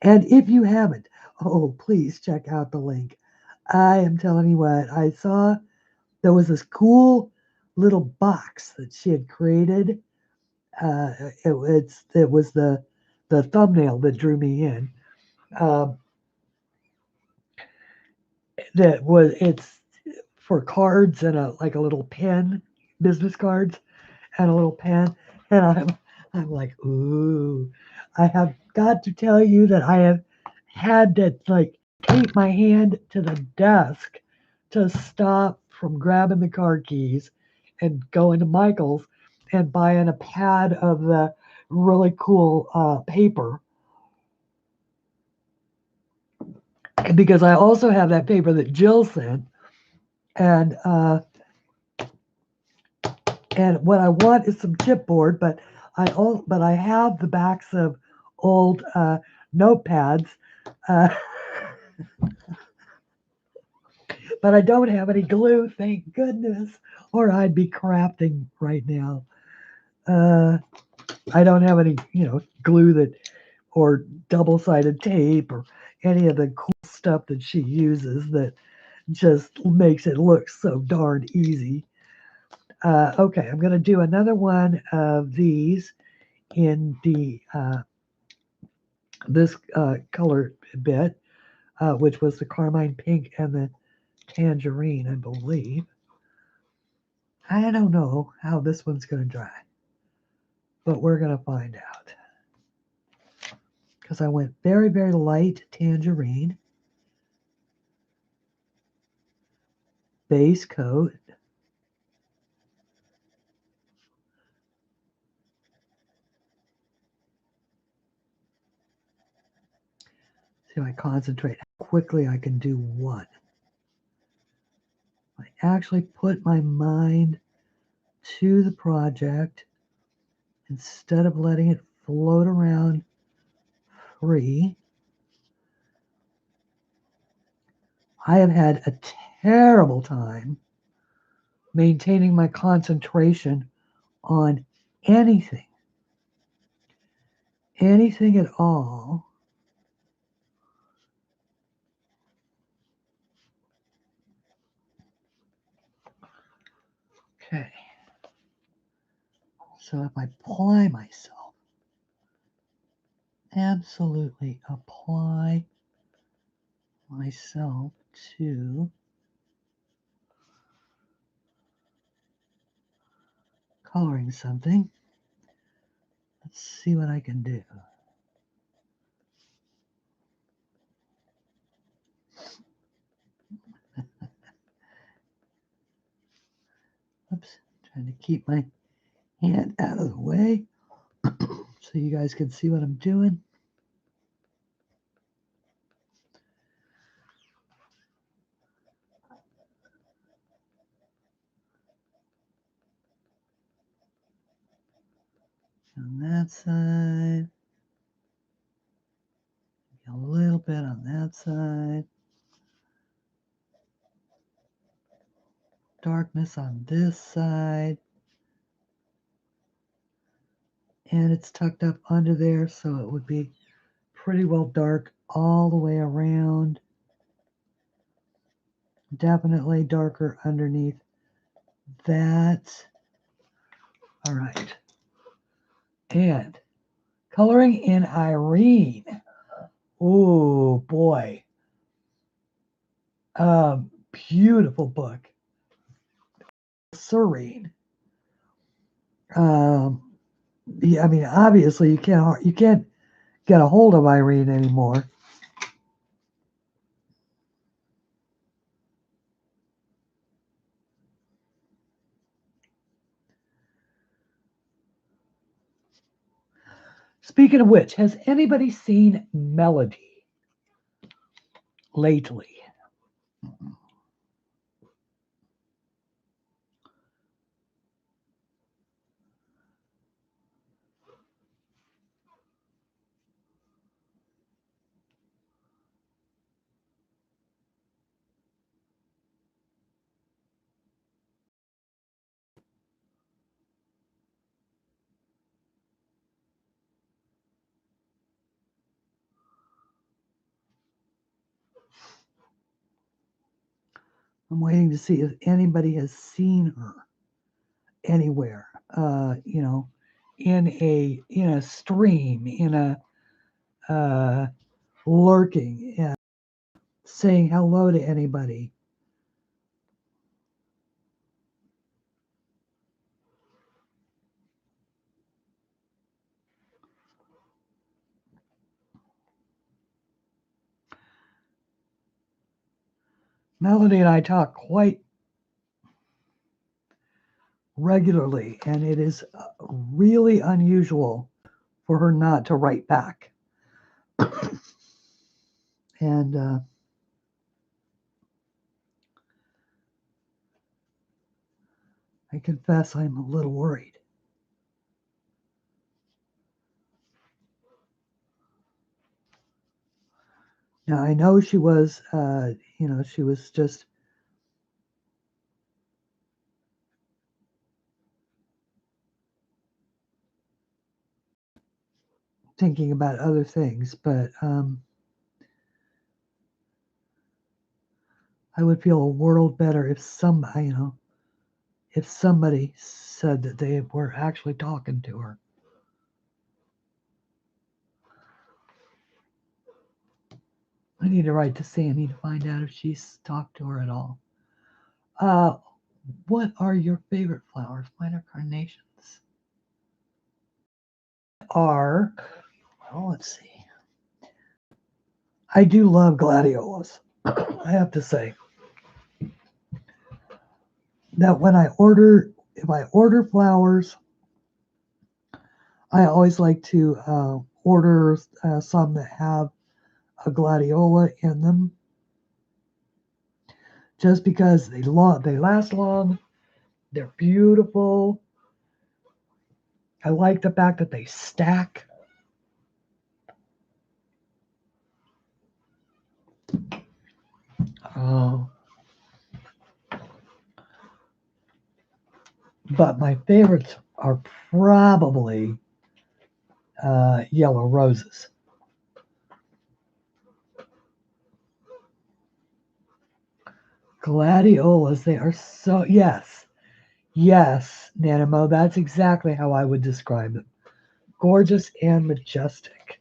And if you haven't, oh, please check out the link. I am telling you what, I saw there was this cool little box that she had created. It was the thumbnail that drew me in. Um, it's for cards and a little pen, business cards and a little pen, and I'm like, ooh, I have got to tell you that I have had to tape my hand to the desk to stop from grabbing the car keys and going to Michael's and buying a pad of the really cool paper. And because I also have that paper that Jill sent, and what I want is some chipboard, but I have the backs of old notepads, uh, but I don't have any glue, thank goodness, or I'd be crafting right now. I don't have any, glue or double-sided tape or any of the cool stuff that she uses that just makes it look so darn easy. Okay, I'm going to do another one of these in this color bit, which was the carmine pink and the tangerine, I believe. I don't know how this one's going to dry, but we're going to find out. Because I went very, very light tangerine, base coat, see if I concentrate how quickly I can do one. I actually put my mind to the project instead of letting it float around free. I have had a terrible time maintaining my concentration on anything at all. Okay. So if I apply myself, absolutely apply myself to coloring something, let's see what I can do. Oops, trying to keep my hand out of the way so you guys can see what I'm doing. On that side, a little bit on that side, darkness on this side, and it's tucked up under there, so it would be pretty well dark all the way around. Definitely darker underneath that. All right. And coloring in Irene. Oh boy. Beautiful book. Serene. Yeah, I mean, obviously you can't get a hold of Irene anymore. Speaking of which, has anybody seen Melody lately? I'm waiting to see if anybody has seen her anywhere. You know, in a stream, in a lurking, saying hello to anybody. Melody and I talk quite regularly, and it is really unusual for her not to write back. And I confess I'm a little worried. Now, I know she was, she was just thinking about other things, but I would feel a world better if somebody said that they were actually talking to her. I need to write to Sandy to find out if she's talked to her at all. What are your favorite flowers? Mine are carnations. Well, let's see. I do love gladiolas. I have to say that if I order flowers, I always like to order some that have a gladiola in them, just because they last long, they're beautiful. I like the fact that they stack. Oh, but my favorites are probably yellow roses. Gladiolas, they are so, yes, Nanimo, that's exactly how I would describe them. Gorgeous and majestic.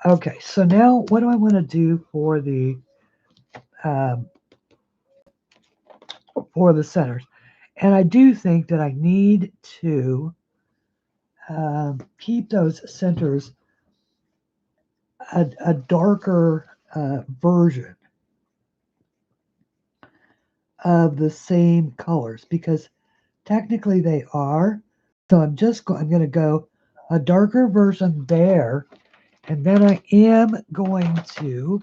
Okay, so now what do I want to do for the centers? And I do think that I need to keep those centers a darker version of the same colors, because technically they are. So I'm going to go a darker version there, and then I am going to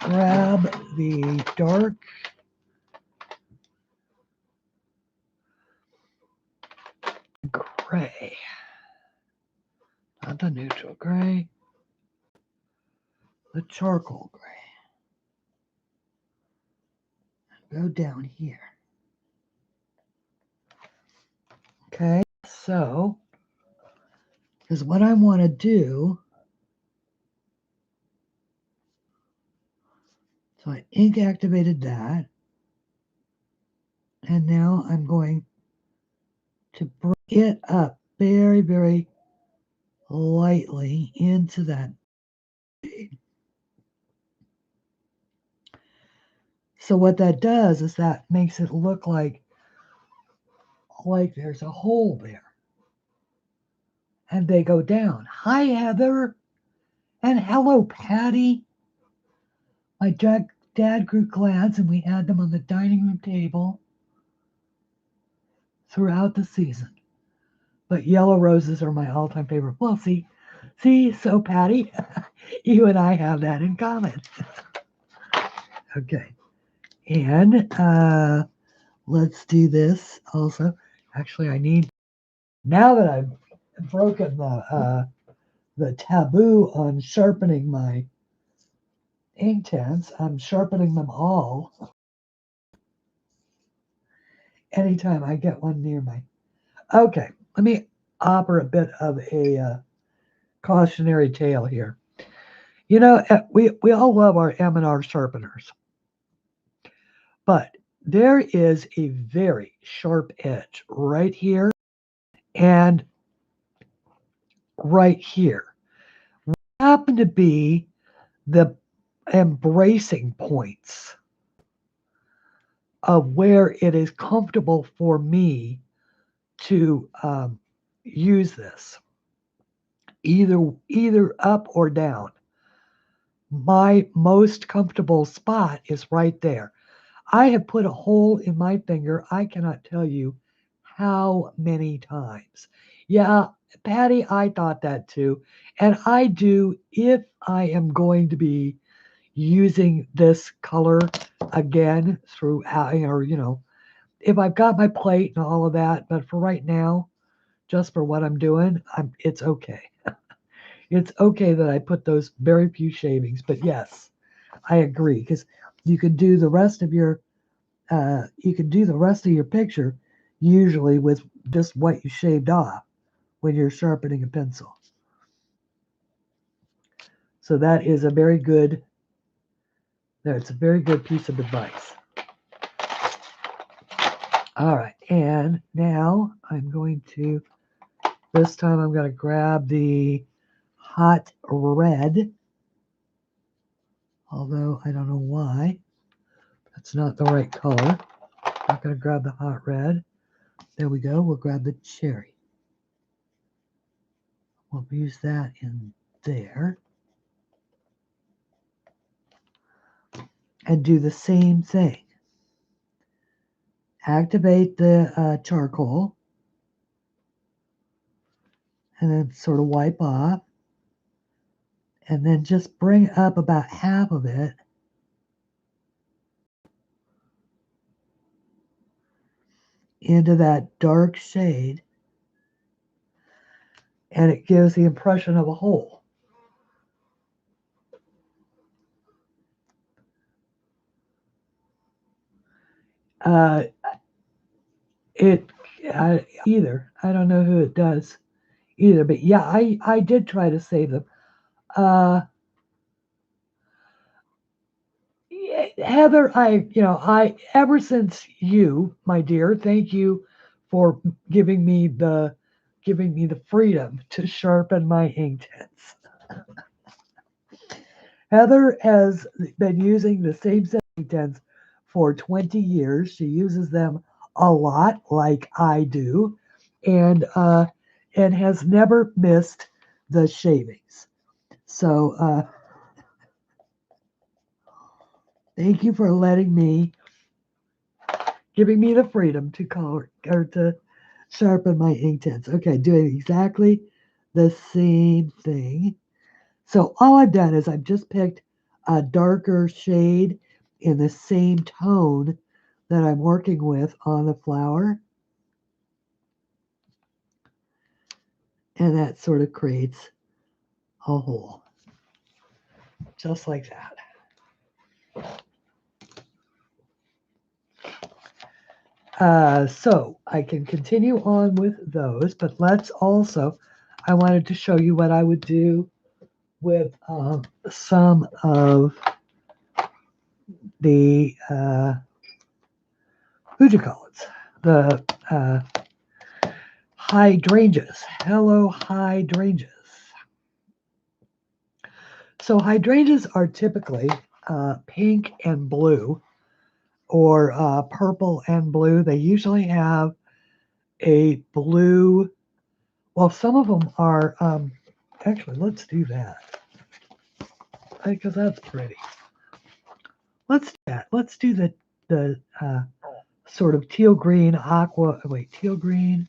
grab the dark gray, not the neutral gray, the charcoal gray. Go down here. Okay, so, because what I want to do, so I ink activated that, and now I'm going to bring it up very, very lightly into that shade. So what that does is that makes it look like there's a hole there. And they go down. Hi, Heather. And hello, Patty. My dad grew glades, and we had them on the dining room table throughout the season. But yellow roses are my all-time favorite. Well, see, so Patty, you and I have that in common. Okay, and let's do this also. Actually, I need, now that I've broken the taboo on sharpening my Inktense, I'm sharpening them all anytime I get one near me. Okay, let me offer a bit of a cautionary tale here. You know, we all love our M&R sharpeners, but there is a very sharp edge right here and right here. Happen to be the embracing points of where it is comfortable for me to use this, either up or down. My most comfortable spot is right there. I have put a hole in my finger, I cannot tell you how many times. Yeah, Patty, I thought that too. And I do, if I am going to be using this color again throughout, or, if I've got my plate and all of that, but for right now, just for what I'm doing, it's okay. It's okay that I put those very few shavings, but yes, I agree, because you can do the rest of your picture usually with just what you shaved off when you're sharpening a pencil. So that is a very good piece of advice. All right, and now this time I'm going to grab the hot red, although I don't know why. That's not the right color. I'm not going to grab the hot red. There we go. We'll grab the cherry. We'll use that in there. And do the same thing. Activate the charcoal. And then sort of wipe off. And then just bring up about half of it into that dark shade. And it gives the impression of a hole. Either. I don't know who it does either, but yeah, I did try to save them. Heather, ever since you, my dear, thank you for giving me the freedom to sharpen my Inktense. Heather has been using the same set of Inktense for 20 years. She uses them a lot, like I do, and has never missed the shavings. So thank you for giving me the freedom to color or to sharpen my Inktense. Okay, doing exactly the same thing. So all I've done is I've just picked a darker shade in the same tone that I'm working with on the flower. And that sort of creates a hole. Just like that. So I can continue on with those, but I wanted to show you what I would do with some of the, the hydrangeas. Hello, hydrangeas. So hydrangeas are typically pink and blue. or purple and blue. They usually have a blue. Well, some of them are. Actually, let's do that because that's pretty. Let's do that. Let's do the sort of teal green aqua. Wait, teal green.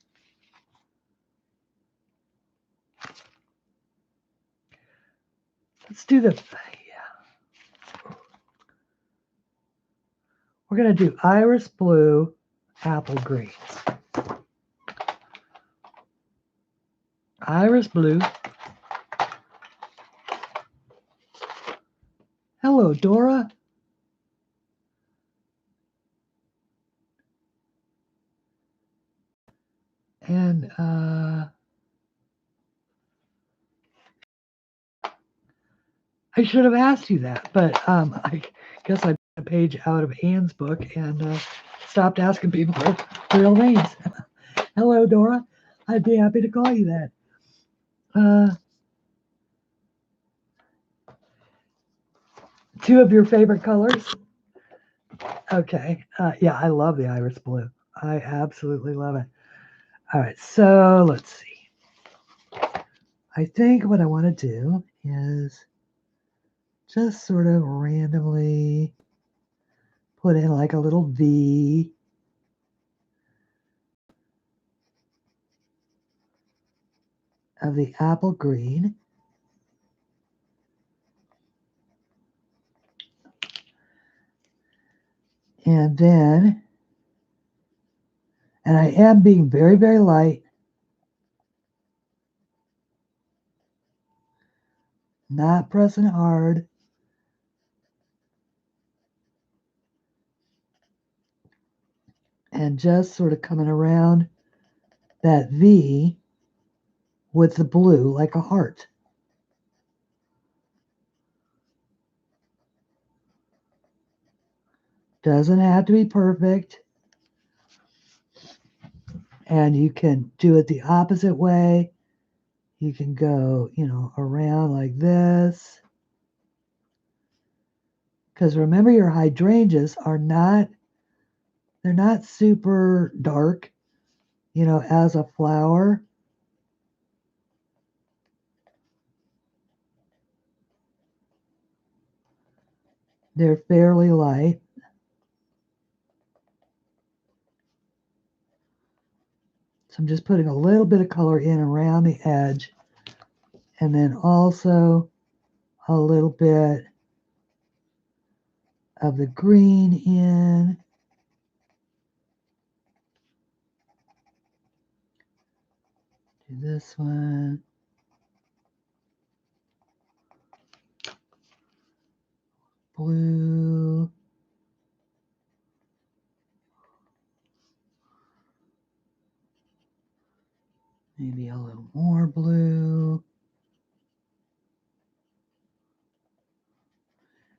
Let's do the. Yeah. We're gonna do iris blue, apple green. Iris blue. Hello, Dora. And I should have asked you that, but I guess I took a page out of Anne's book and stopped asking people their real names. Hello, Dora. I'd be happy to call you that. Two of your favorite colors? Okay. Yeah, I love the iris blue. I absolutely love it. All right, so let's see. I think what I want to do is just sort of randomly put in like a little V. Of the apple green. And then, and I am being very, very light. Not pressing hard. And just sort of coming around that V with the blue like a heart. Doesn't have to be perfect. And you can do it the opposite way. You can go, you know, around like this. Because remember, your hydrangeas are not, they're not super dark, you know, as a flower. They're fairly light. So I'm just putting a little bit of color in around the edge, and then also a little bit of the green in. Do this one. Blue. Maybe a little more blue.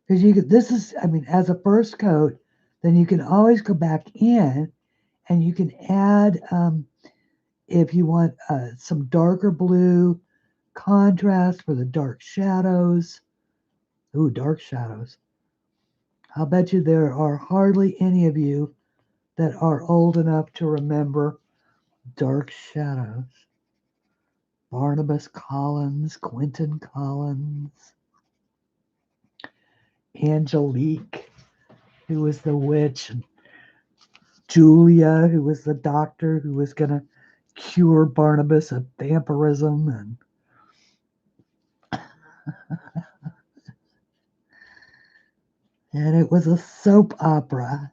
Because you could, this is, I mean, as a first coat, then you can always go back in and you can add, if you want some darker blue contrast for the dark shadows. Ooh, dark shadows. I'll bet you there are hardly any of you that are old enough to remember dark shadows. Barnabas Collins, Quentin Collins, Angelique, who was the witch, and Julia, who was the doctor who was going to cure Barnabas of vampirism, and it was a soap opera.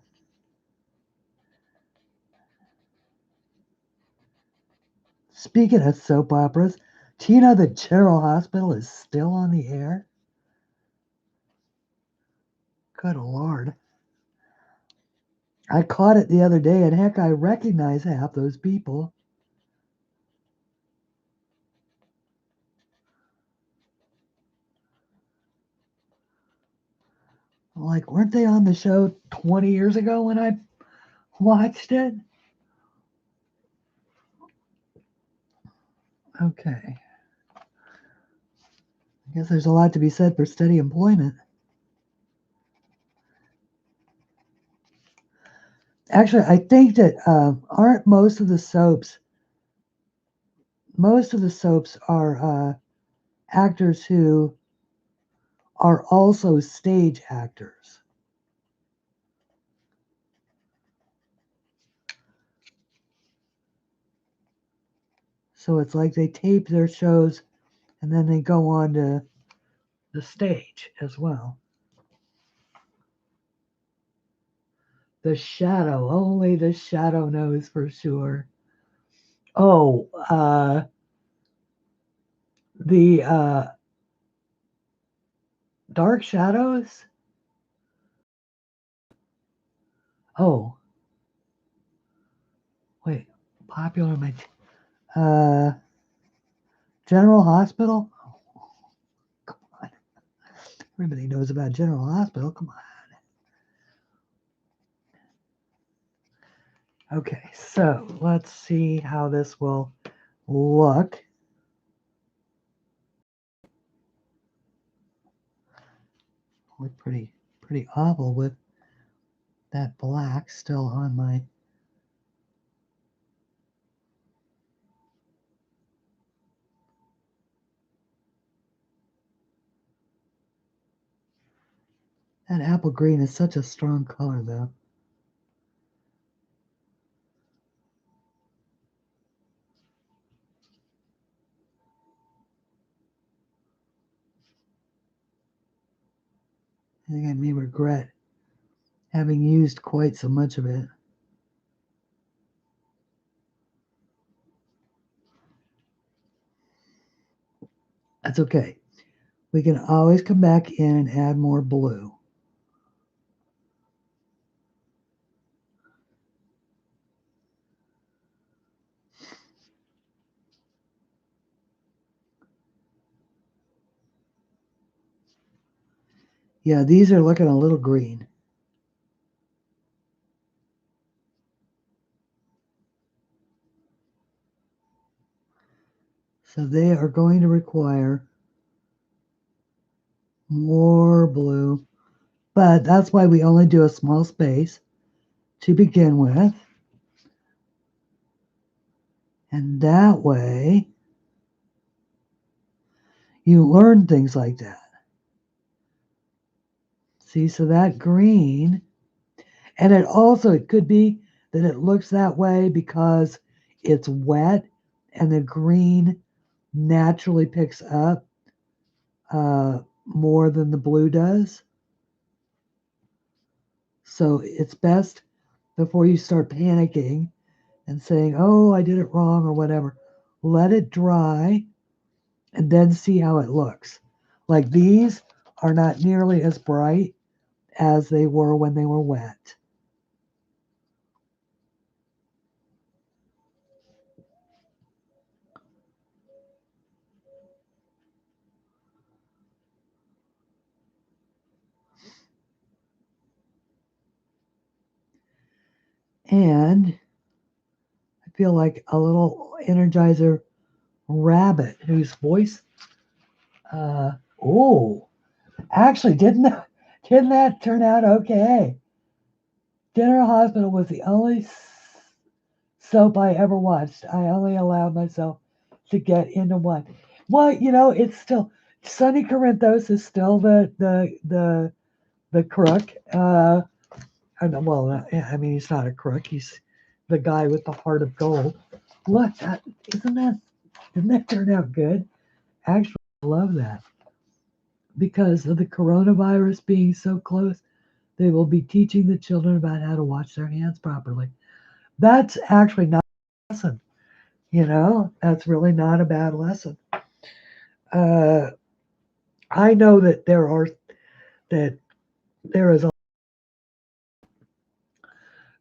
Speaking of soap operas, do you know that General Hospital is still on the air? Good Lord. I caught it the other day, and heck, I recognize half those people. Like, weren't they on the show 20 years ago when I watched it? Okay. I guess there's a lot to be said for steady employment. Actually, I think that aren't most of the soaps are actors who are also stage actors. So it's like they tape their shows and then they go on to the stage as well. The shadow, only the shadow knows for sure. Oh, the Dark Shadows? Oh, wait, popular uh General Hospital? Oh, come on. Everybody knows about General Hospital. Come on. Okay, so let's see how this will look. Look pretty awful with that black still on my. That apple green is such a strong color though. I think I may regret having used quite so much of it. That's okay. We can always come back in and add more blue. Yeah, these are looking a little green. So they are going to require more blue, but that's why we only do a small space to begin with. And that way you learn things like that. See, so that green, and it could be that it looks that way because it's wet and the green naturally picks up more than the blue does. So it's best before you start panicking and saying, oh, I did it wrong or whatever. Let it dry and then see how it looks. Like these are not nearly as bright as they were when they were wet. And I feel like a little Energizer rabbit whose voice, oh, actually, didn't that turn out okay? General Hospital was the only soap I ever watched. I only allowed myself to get into one. Well, it's still Sonny Corinthos is still the crook. Well, I mean, he's not a crook. He's the guy with the heart of gold. Look, didn't that turn out good? Actually, I love that because of the coronavirus being so close. They will be teaching the children about how to wash their hands properly. That's actually not a lesson. That's really not a bad lesson. Uh, I know that there is a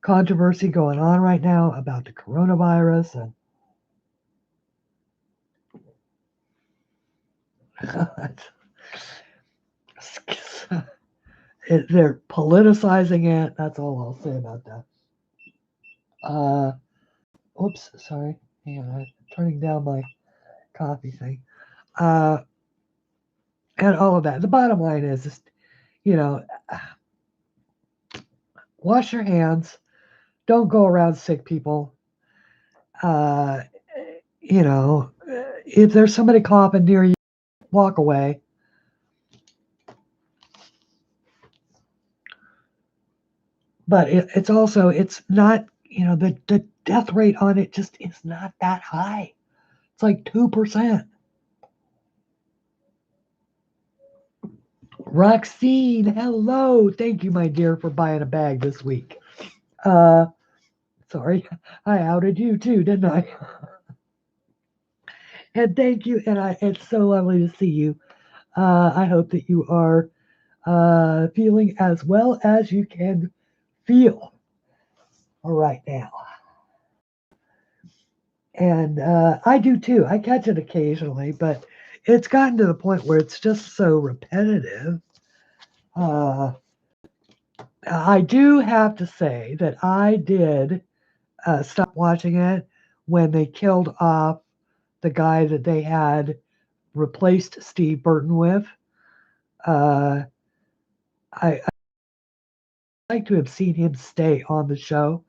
controversy going on right now about the coronavirus, and they're politicizing it. That's all I'll say about that. Oops, sorry. Hang on, I'm turning down my coffee thing. Uh, and all of that. The bottom line is, just, you know, wash your hands. don't go around sick people. Uh, if there's somebody coughing near you, walk away. But it's not, the death rate on it just is not that high. It's like 2%. Roxine, hello. Thank you, my dear, for buying a bag this week. Sorry, I outed you too, didn't I? And thank you, and it's so lovely to see you. I hope that you are feeling as well as you can feel right now. And I do too. I catch it occasionally, but it's gotten to the point where it's just so repetitive. I do have to say that I did stop watching it when they killed off the guy that they had replaced Steve Burton with. I like to have seen him stay on the show,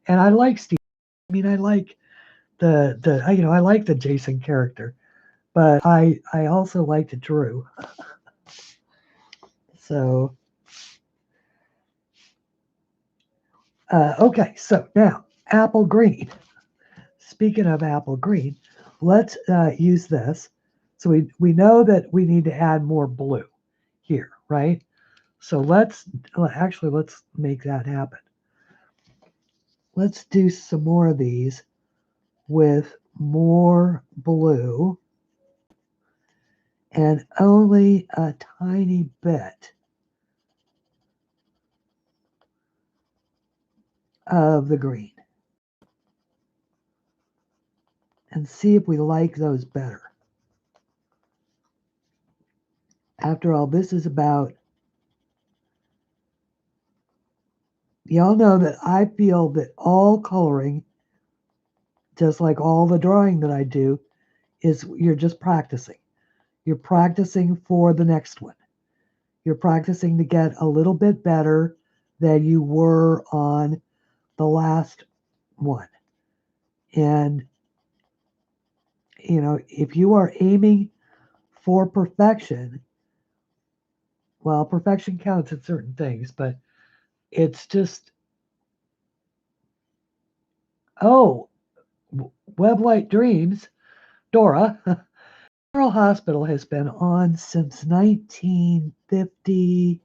and I like Steve. I mean, I like I like the Jason character, but I also liked Drew. So okay, so now apple green. Speaking of apple green, let's use this. So we know that we need to add more blue here, right? So let's make that happen. Let's do some more of these with more blue and only a tiny bit of the green. And see if we like those better. After all, this is about, y'all know that I feel that all coloring, just like all the drawing that I do, is you're just practicing. You're practicing for the next one. You're practicing to get a little bit better than you were on the last one. And, if you are aiming for perfection, well, perfection counts at certain things, but it's just, oh, Weblight Dreams, Dora. General Hospital has been on since 1950,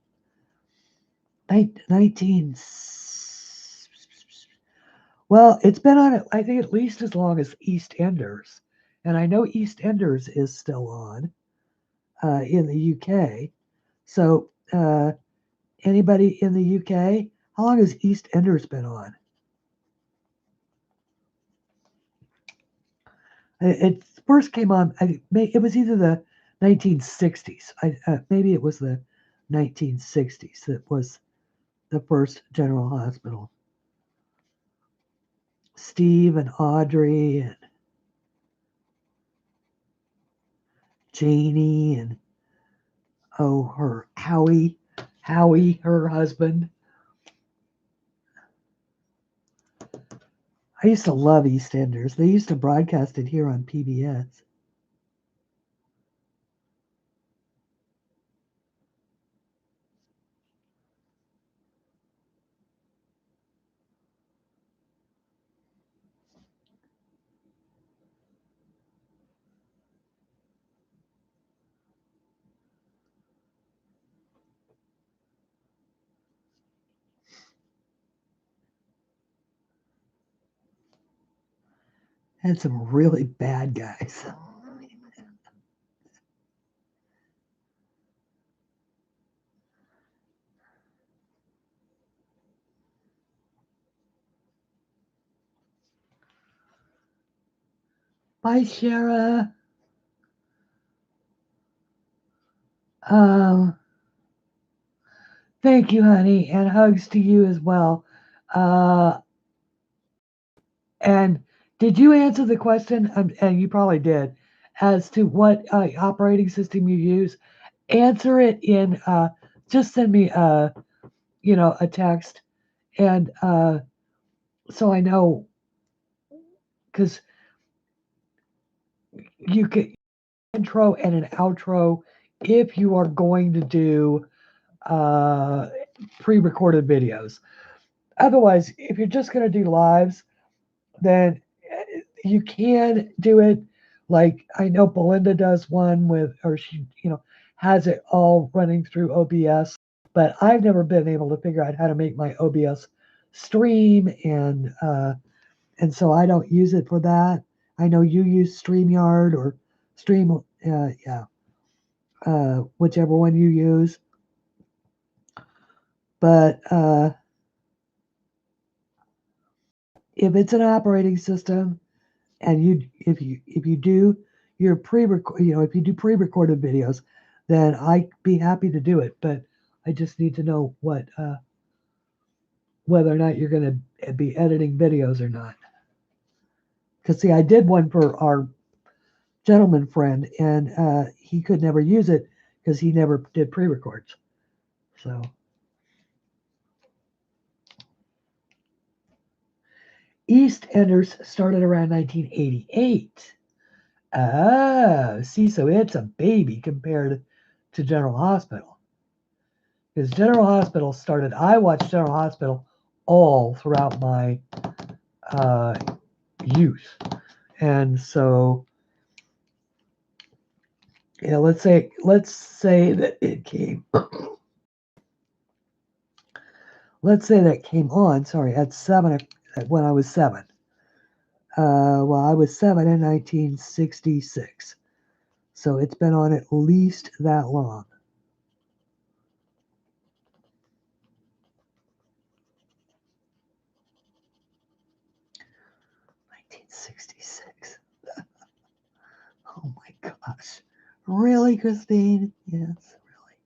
19, well, it's been on, I think, at least as long as EastEnders. And I know EastEnders is still on in the UK. So, anybody in the UK, how long has EastEnders been on? It first came on, it was either the 1960s. Maybe it was the 1960s that was the first General Hospital. Steve and Audrey and Janie and her Howie, her husband. I used to love EastEnders. They used to broadcast it here on PBS. Had some really bad guys. Bye, Shara. Thank you, honey, and hugs to you as well. And did you answer the question? And you probably did, as to what operating system you use. Answer it in. Just send me a text, and So I know, because you get intro and an outro if you are going to do pre-recorded videos. Otherwise, if you're just going to do lives, then you can do it. Like I know Belinda does one with, or she, has it all running through OBS, but I've never been able to figure out how to make my OBS stream, and so I don't use it for that. I know you use StreamYard or Stream, whichever one you use. But if it's an operating system, and if you do your if you do pre-recorded videos, then I'd be happy to do it. But I just need to know whether or not you're going to be editing videos or not. Because see, I did one for our gentleman friend, and he could never use it because he never did pre-records. So EastEnders started around 1988. Oh, see, so it's a baby compared to General Hospital. Because General Hospital started, I watched General Hospital all throughout my youth. And so, let's say that it came, let's say that came on, sorry, at 7, when I was 7. Well, I was 7 in 1966. So it's been on at least that long. '66. Oh my gosh. Really, Christine? Yes, really.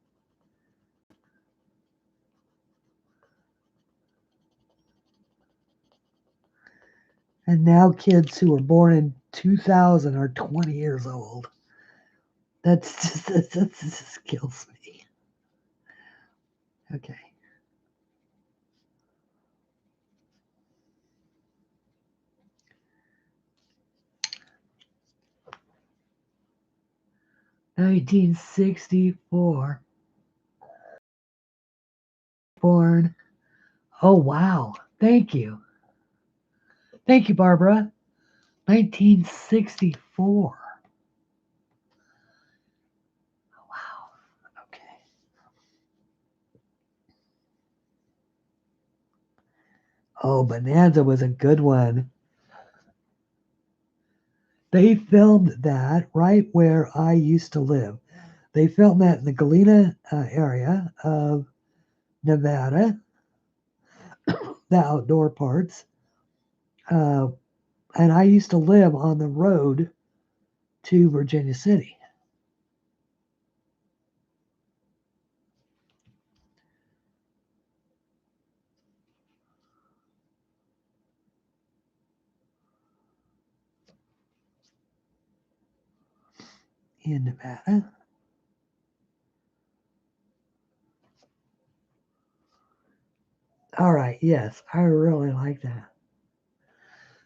And now kids who were born in 2000 are 20 years old. That just kills me. Okay. '64. Born. Oh, wow. Thank you. Thank you, Barbara. 1964. Wow. Okay. Oh, Bonanza was a good one. They filmed that right where I used to live. They filmed that in the Galena area of Nevada, the outdoor parts. And I used to live on the road to Virginia City. In Nevada. All right, yes, I really like that.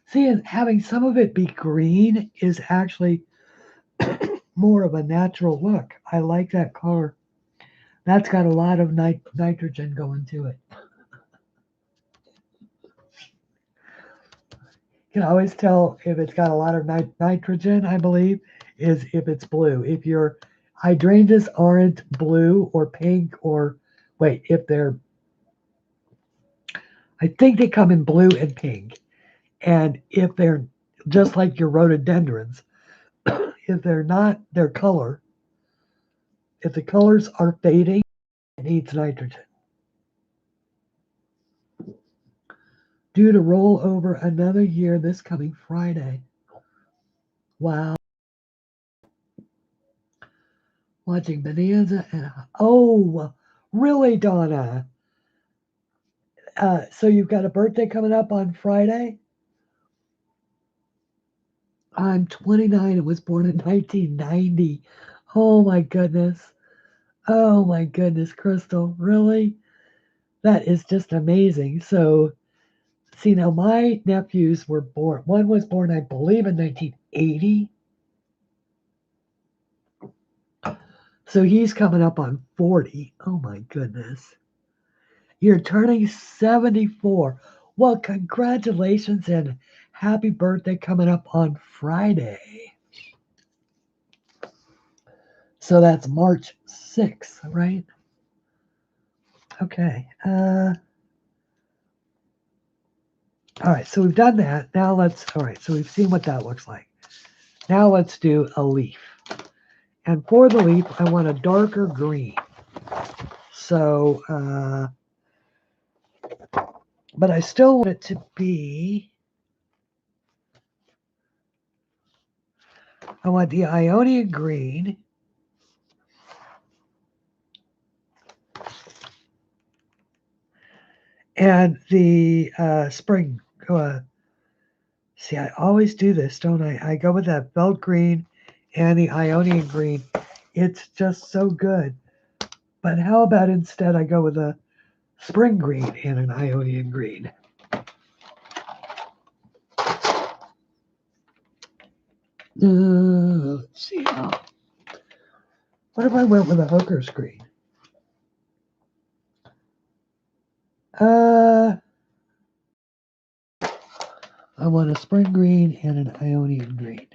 See, and having some of it be green is actually more of a natural look. I like that color. That's got a lot of nitrogen going to it. You can always tell if it's got a lot of nitrogen, I believe, is if it's blue. If your hydrangeas aren't blue or pink or, wait, if they're, I think they come in blue and pink. And if they're just like your rhododendrons, if they're not their color, if the colors are fading, it needs nitrogen. Due to roll over another year this coming Friday. Wow. Watching Bonanza and, oh, really, Donna? So you've got a birthday coming up on Friday? I'm 29 and was born in 1990. Oh my goodness. Oh my goodness, Crystal. Really? That is just amazing. So See, now my nephews were born, one was born, I believe, in 1980. So he's coming up on 40. Oh my goodness. You're turning 74. Well, congratulations and happy birthday coming up on Friday. So that's March 6th, right? Okay. All right, so we've done that. Now all right, so we've seen what that looks like. Now let's do a leaf. And for the leaf, I want a darker green. So, but I still want it to be, I want the Ionian green. And the spring, see, I always do this, don't I? I go with that felt green and the Ionian green. It's just so good. But how about instead I go with a spring green and an Ionian green? Let's see. What if I went with a hooker's green? I want a spring green and an Ionian green.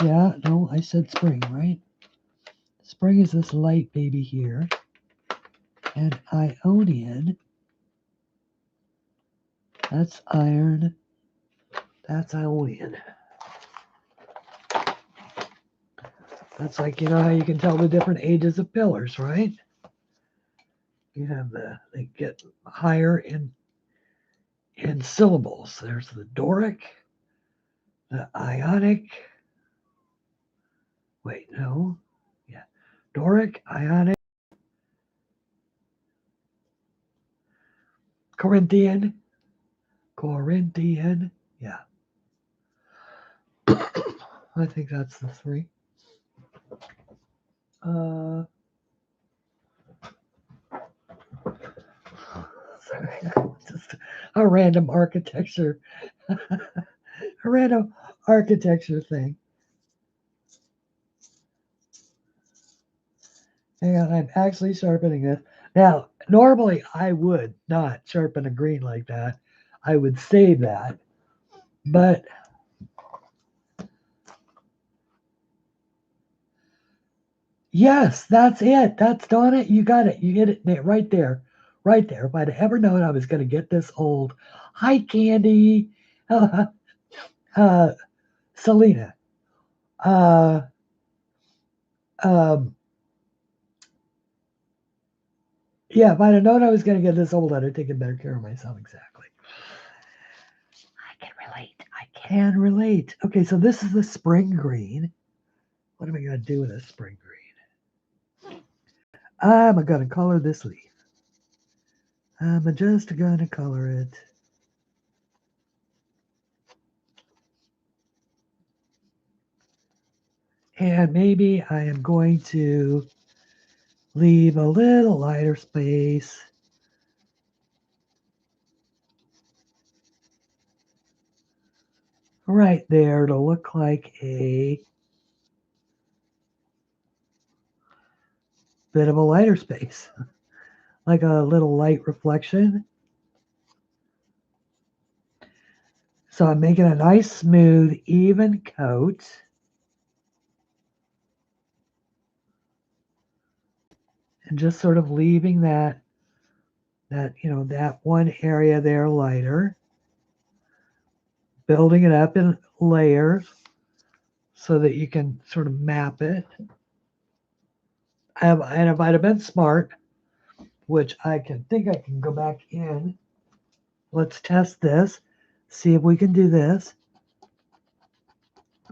Yeah, no, I said spring, right? Spring is this light baby here. And Ionian, that's iron. That's Ionian. That's like, you know how you can tell the different ages of pillars, right? You have they get higher in syllables. There's the Doric, the Ionic. Wait, no. Yeah. Doric, Ionic, Corinthian. Yeah. I think that's the three. Sorry, just a random architecture, thing. Hang on, I'm actually sharpening this. Now, normally I would not sharpen a green like that. I would save that. But yes, that's it. That's on it. You got it. You hit it right there. Right there. If I'd ever known I was going to get this old. Hi, Candy. Selena. Yeah, if I'd have known I was going to get this old, I'd have taken better care of myself. Exactly. I can relate. I can relate. Okay, so this is the spring green. What am I going to do with this spring green? I'm going to color this leaf. I'm just going to color it. And maybe I am going to leave a little lighter space. Right there to look like a bit of a lighter space, like a little light reflection. So I'm making a nice, smooth, even coat. And just sort of leaving that one area there lighter. Building it up in layers so that you can sort of map it. And if I'd have been smart, which I can go back in. Let's test this. See if we can do this.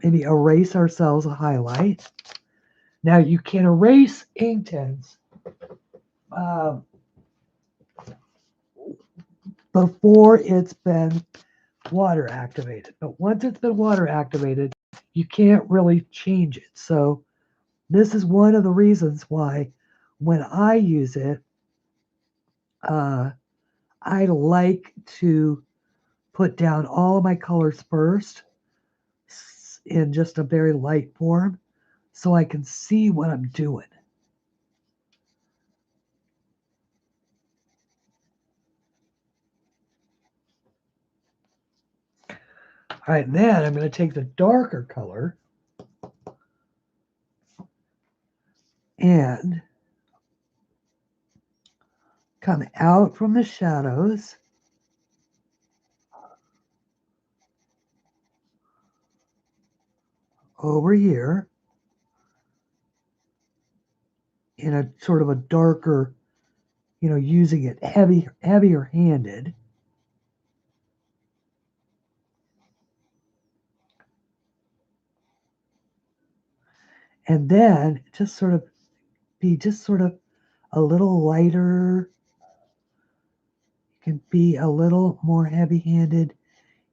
Maybe erase ourselves a highlight. Now you can erase Inktense before it's been water activated. But once it's been water activated, you can't really change it. So this is one of the reasons why when I use it, I like to put down all of my colors first in just a very light form so I can see what I'm doing. All right, then I'm going to take the darker color and come out from the shadows over here in a sort of a darker, using it heavier handed. And then just sort of a little lighter. You can be a little more heavy handed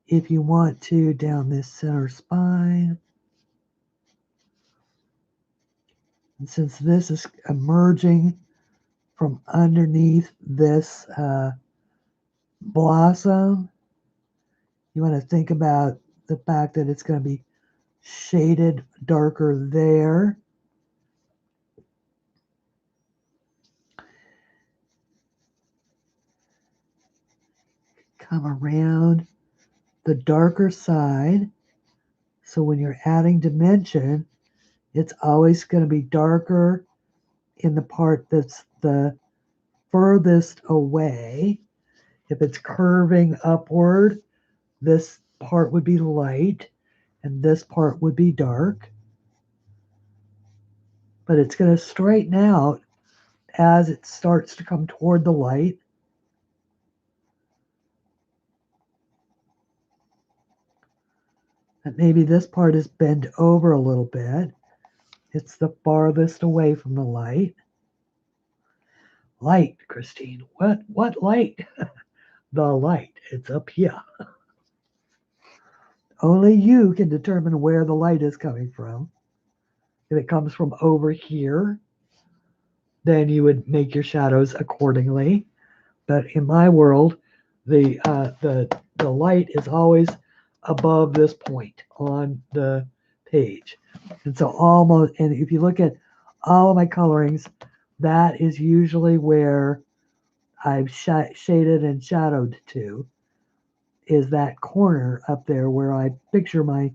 if you want to down this center spine. And since this is emerging from underneath this blossom, you want to think about the fact that it's going to be shaded darker there. Come around the darker side. So when you're adding dimension, it's always going to be darker in the part that's the furthest away. If it's curving upward, this part would be light and this part would be dark. But it's going to straighten out as it starts to come toward the light. And maybe this part is bent over a little bit. It's the farthest away from the light. Light, Christine. What light? The light. It's up here. Only you can determine where the light is coming from. If it comes from over here, then you would make your shadows accordingly. But in my world, the light is always above this point on the page. And so and if you look at all of my colorings, that is usually where I've shaded and shadowed to, is that corner up there where I picture my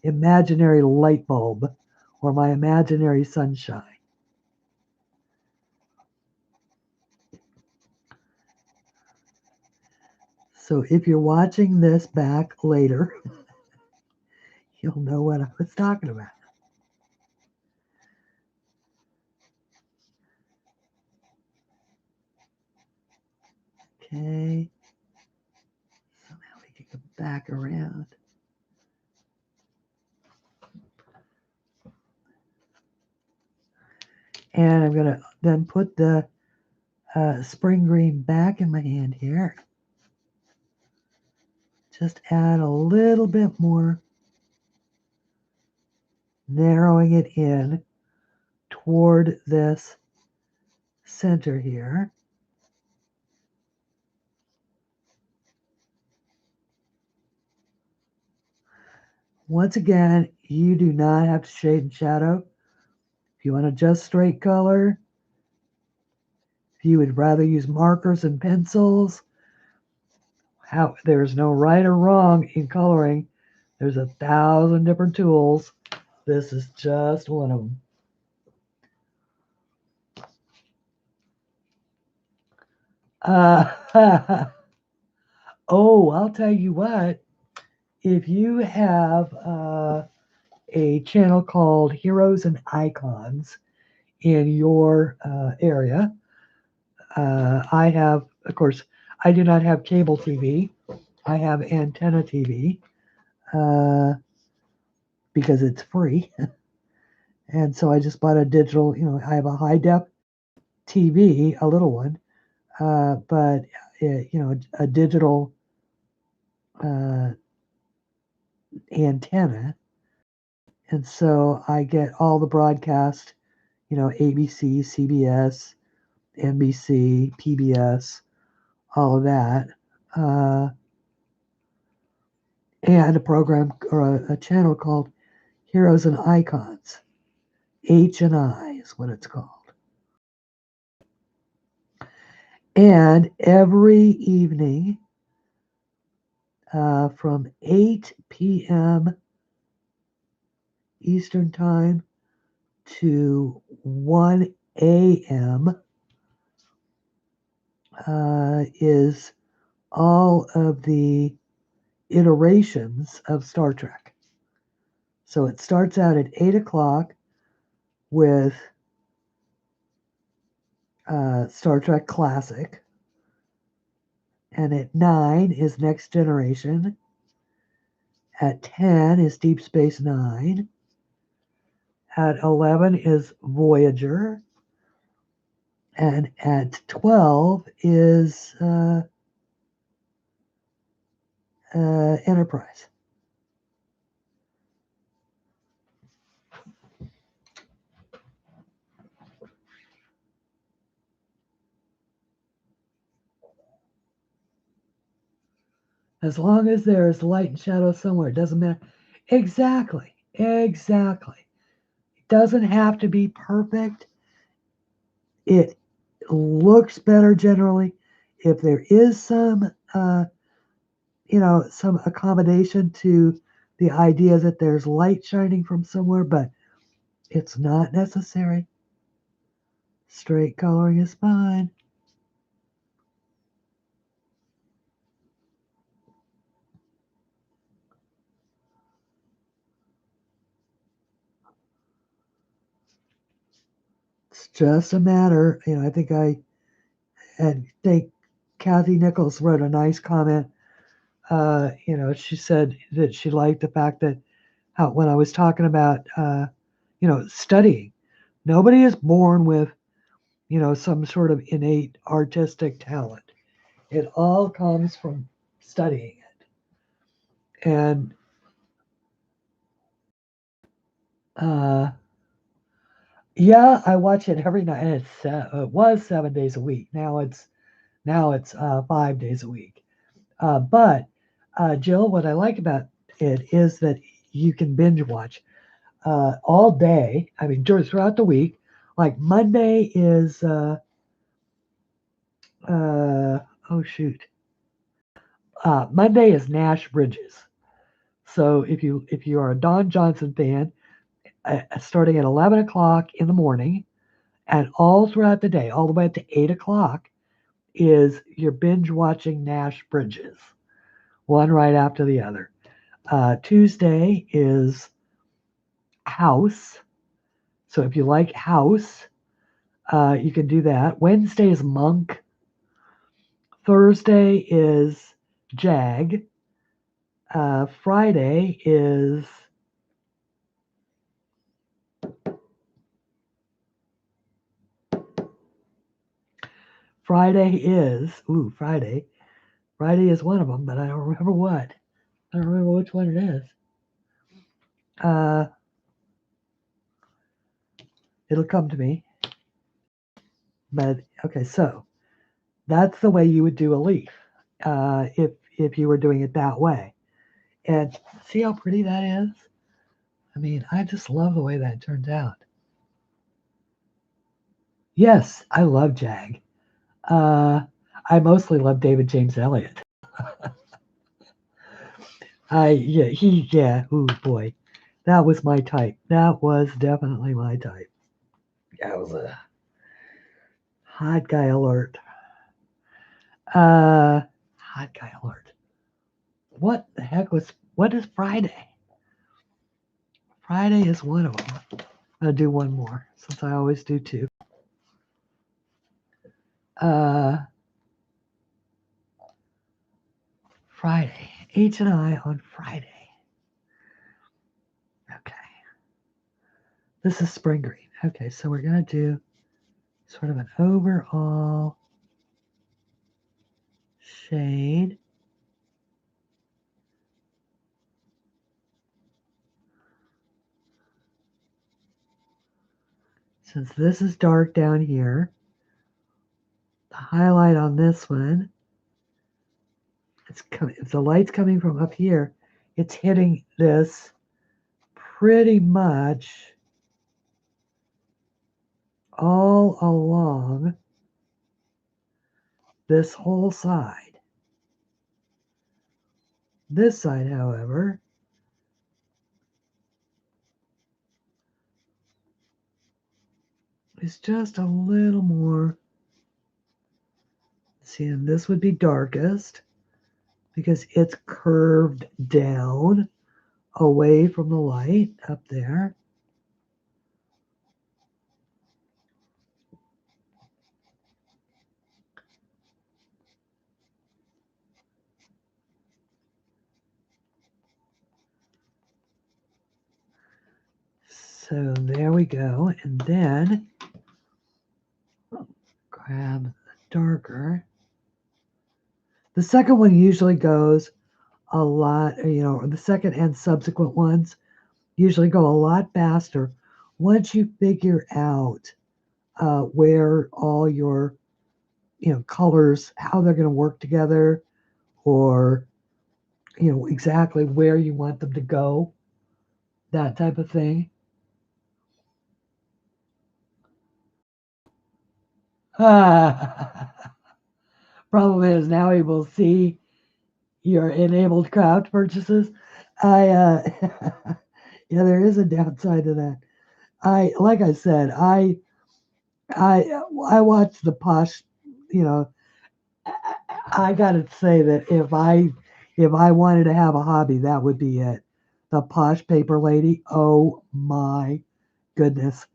imaginary light bulb or my imaginary sunshine. So if you're watching this back later, you'll know what I was talking about. Okay. So now we can go back around. And I'm going to then put the spring green back in my hand here. Just add a little bit more, narrowing it in toward this center here. Once again, you do not have to shade and shadow. If you want to just straight color, if you would rather use markers and pencils, there's no right or wrong in coloring. There's 1,000 different tools. This is just one of them. Oh, I'll tell you what. If you have a channel called Heroes and Icons in your area, I have, of course, I do not have cable TV. I have antenna TV because it's free. And so I just bought a digital, I have a high def TV, a little one, but, a digital antenna. And so I get all the broadcast, ABC, CBS, NBC, PBS, all of that. and a program or a channel called Heroes and Icons. H&I is what it's called. And every evening from 8 p.m. Eastern Time to 1 a.m. Is all of the iterations of Star Trek. So it starts out at 8 o'clock with Star Trek Classic. And at 9 is Next Generation. At 10 is Deep Space Nine. At 11 is Voyager. And at 12 is Enterprise. As long as there is light and shadow somewhere, it doesn't matter. Exactly. It doesn't have to be perfect. It looks better generally. If there is some, some accommodation to the idea that there's light shining from somewhere, but it's not necessary. Straight coloring is fine. It's just a matter, I think Kathy Nichols wrote a nice comment. She said that she liked the fact that when I was talking about, studying, nobody is born with, some sort of innate artistic talent. It all comes from studying it. And yeah, I watch it every night. And it was 7 days a week. Now it's 5 days a week. But Jill, what I like about it is that you can binge watch all day. I mean, throughout the week. Like Monday is Monday is Nash Bridges. So if you are a Don Johnson fan, starting at 11 o'clock in the morning and all throughout the day, all the way up to 8 o'clock, is you're binge watching Nash Bridges, one right after the other. Tuesday is House. So if you like House, you can do that. Wednesday is Monk. Thursday is Jag. Friday is Friday is one of them, but I don't remember what. I don't remember which one it is. It'll come to me. But okay, so that's the way you would do a leaf if you were doing it that way. And see how pretty that is? I mean, I just love the way that turns out. Yes, I love Jag. I mostly love David James Elliott. Oh boy, that was my type. That was definitely my type. That was a hot guy alert. Hot guy alert. What the heck what is Friday? Friday is one of them. I'm gonna do one more since I always do two. Friday. H&I on Friday. Okay. This is spring green. Okay, so we're gonna do sort of an overall shade. Since this is dark down here, the highlight on this one, if the light's coming from up here, it's hitting this pretty much all along this whole side. This side, however, is just a little more. See, and this would be darkest because it's curved down away from the light up there. So there we go. And then grab the darker. The second one usually goes a lot, the second and subsequent ones usually go a lot faster once you figure out where all your, colors, how they're going to work together, or, exactly where you want them to go, that type of thing. Problem is now we will see your enabled craft purchases. Yeah, there is a downside to that. Like I said, I watch the posh, you know, I gotta say that if I wanted to have a hobby, that would be it. The posh paper lady. Oh my goodness.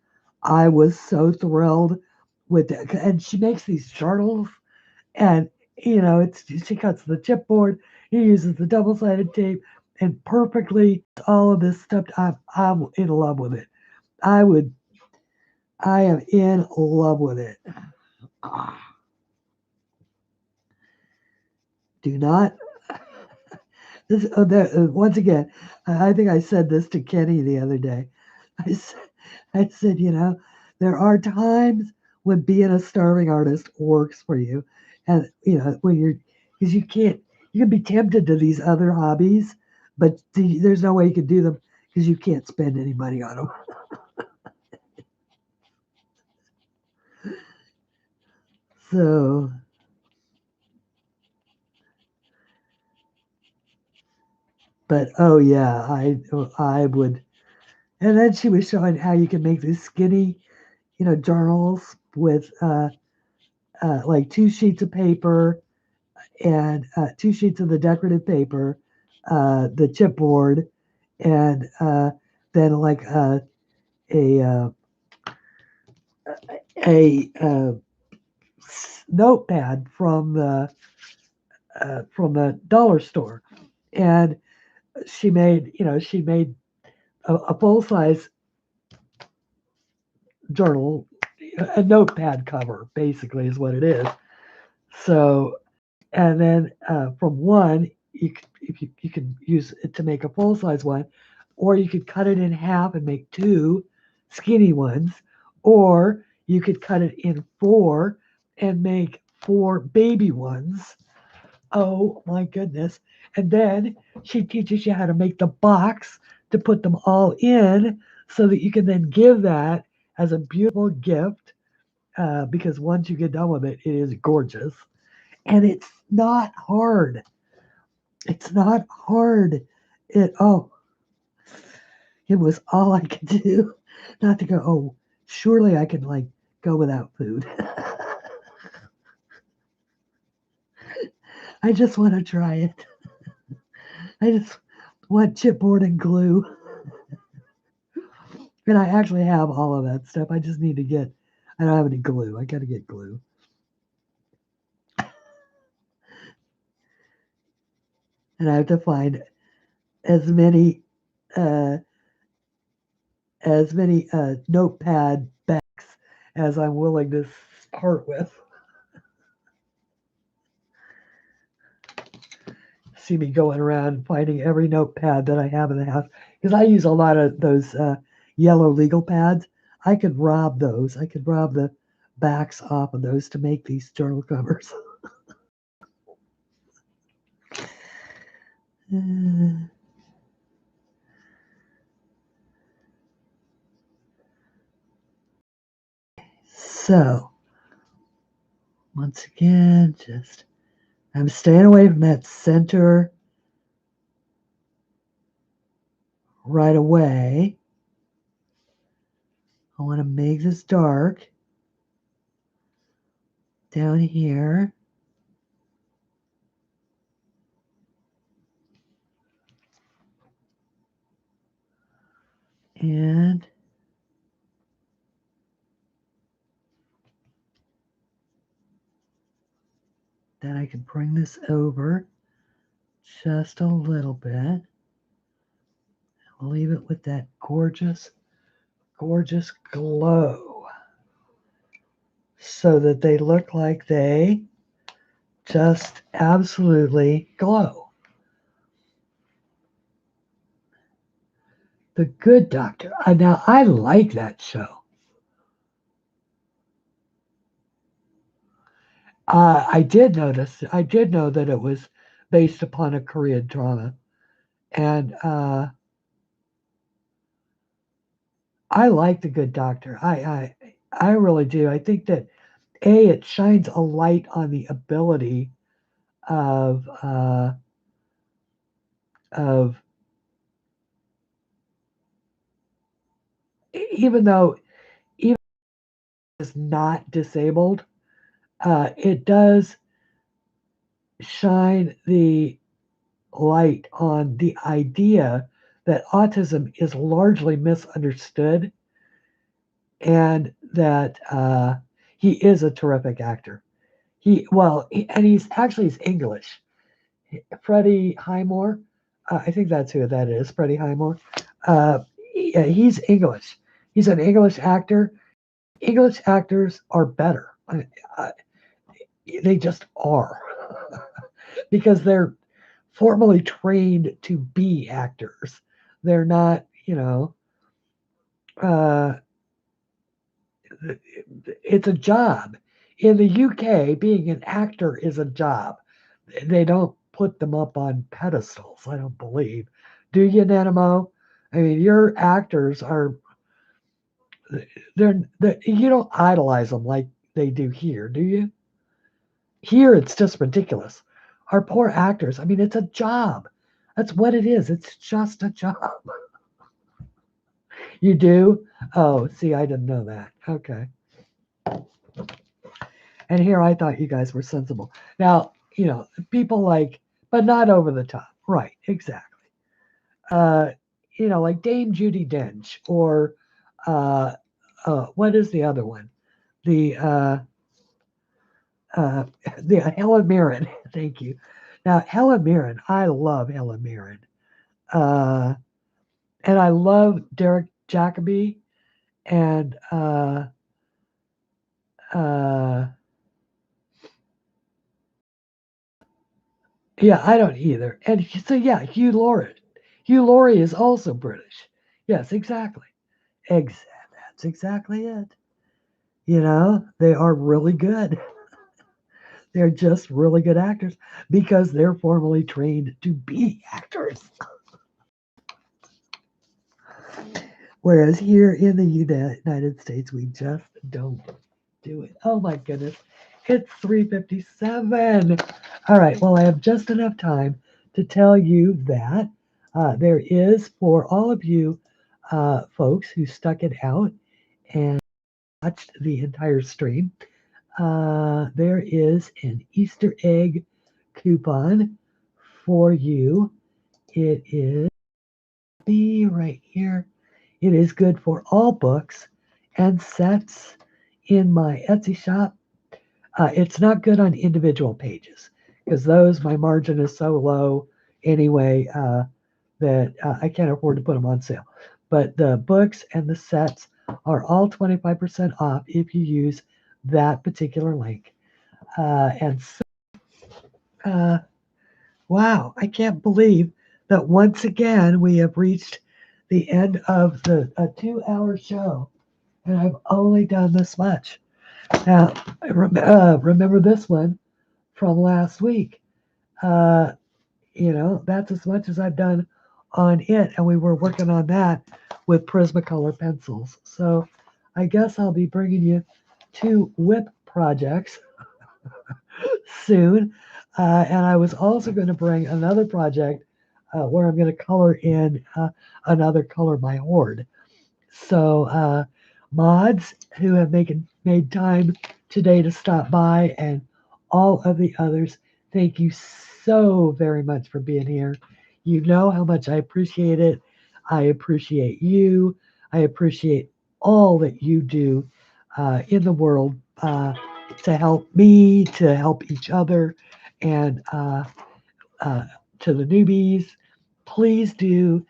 I was so thrilled with that. And she makes these journals and she cuts the chipboard, he uses the double-sided tape and perfectly all of this stuff. I'm in love with it. I am in love with it. Do not once again, I think I said this to Kenny the other day. I said, I said, there are times when being a starving artist works for you, and when because you can be tempted to these other hobbies, but there's no way you can do them because you can't spend any money on them. So, but oh yeah, I would. And then she was showing how you can make these skinny, journals with like 2 sheets of paper and 2 sheets of the decorative paper, the chipboard, and then like a a notepad from the dollar store, and she made a full size journal, a notepad cover, basically is what it is. So and then from one, you can use it to make a full size one, or you could cut it in half and make two skinny ones, or you could cut it in four and make four baby ones. Oh my goodness. And then she teaches you how to make the box to put them all in so that you can then give that as a beautiful gift, because once you get done with it, it is gorgeous. And it's not hard. It's not hard. It was all I could do not to go, oh, surely I can like go without food. I just want to try it. I just want chipboard and glue. And I actually have all of that stuff. I just need to I don't have any glue. I got to get glue. And I have to find as many uh, notepad backs as I'm willing to part with. See me going around finding every notepad that I have in the house because I use a lot of those yellow legal pads. I could rob those. I could rob the backs off of those to make these journal covers. So, once again, I'm staying away from that center right away. I want to make this dark down here. And then I can bring this over just a little bit. I'll leave it with that gorgeous, gorgeous glow so that they look like they just absolutely glow. The Good Doctor. Now, I like that show. I did know that it was based upon a Korean drama. And I like The Good Doctor. I really do. I think that it shines a light on the ability of even though even is not disabled, it does shine the light on the idea that autism is largely misunderstood and that he is a terrific actor. And he's English. Freddie Highmore, I think that's who that is, Freddie Highmore. He's English. He's an English actor. English actors are better. They just are because they're formally trained to be actors. They're not, it's a job. In the UK, being an actor is a job. They don't put them up on pedestals, I don't believe. Do you, Nanamo? I mean, your actors are, you don't idolize them like they do here, do you? Here, it's just ridiculous. Our poor actors, I mean, it's a job. That's what it is. It's just a job. You do? Oh, see, I didn't know that. Okay. And here I thought you guys were sensible. Now, people but not over the top. Right, exactly. Like Dame Judi Dench or what is the other one? The the Helen Mirren. Thank you. Now, Helen Mirren, I love Helen Mirren. And I love Derek Jacobi and yeah, I don't either. And so yeah, Hugh Laurie. Hugh Laurie is also British. Yes, exactly. That's exactly it. They are really good. They're just really good actors because they're formally trained to be actors. Whereas here in the United States, we just don't do it. Oh my goodness. It's 3:57. All right. Well, I have just enough time to tell you that there is, for all of you folks who stuck it out and watched the entire stream, there is an Easter egg coupon for you. It is right here. It is good for all books and sets in my Etsy shop. It's not good on individual pages because my margin is so low anyway that I can't afford to put them on sale. But the books and the sets are all 25% off if you use that particular link. Wow, I can't believe that once again we have reached the end of a 2-hour show, and I've only done this much. Now, remember this one from last week. That's as much as I've done on it, and we were working on that with Prismacolor pencils. So I guess I'll be bringing you 2 whip projects soon. And I was also going to bring another project where I'm going to color in another Color My Horde. So, mods who have made time today to stop by, and all of the others, thank you so very much for being here. You know how much I appreciate it. I appreciate you. I appreciate all that you do in the world to help me, to help each other, and uh, to the newbies. Please do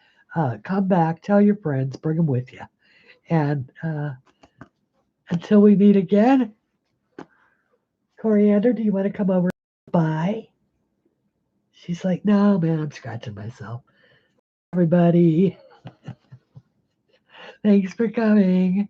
come back, tell your friends, bring them with you. And until we meet again, Coriander, do you want to come over? Bye. She's like, no, man, I'm scratching myself. Everybody, thanks for coming.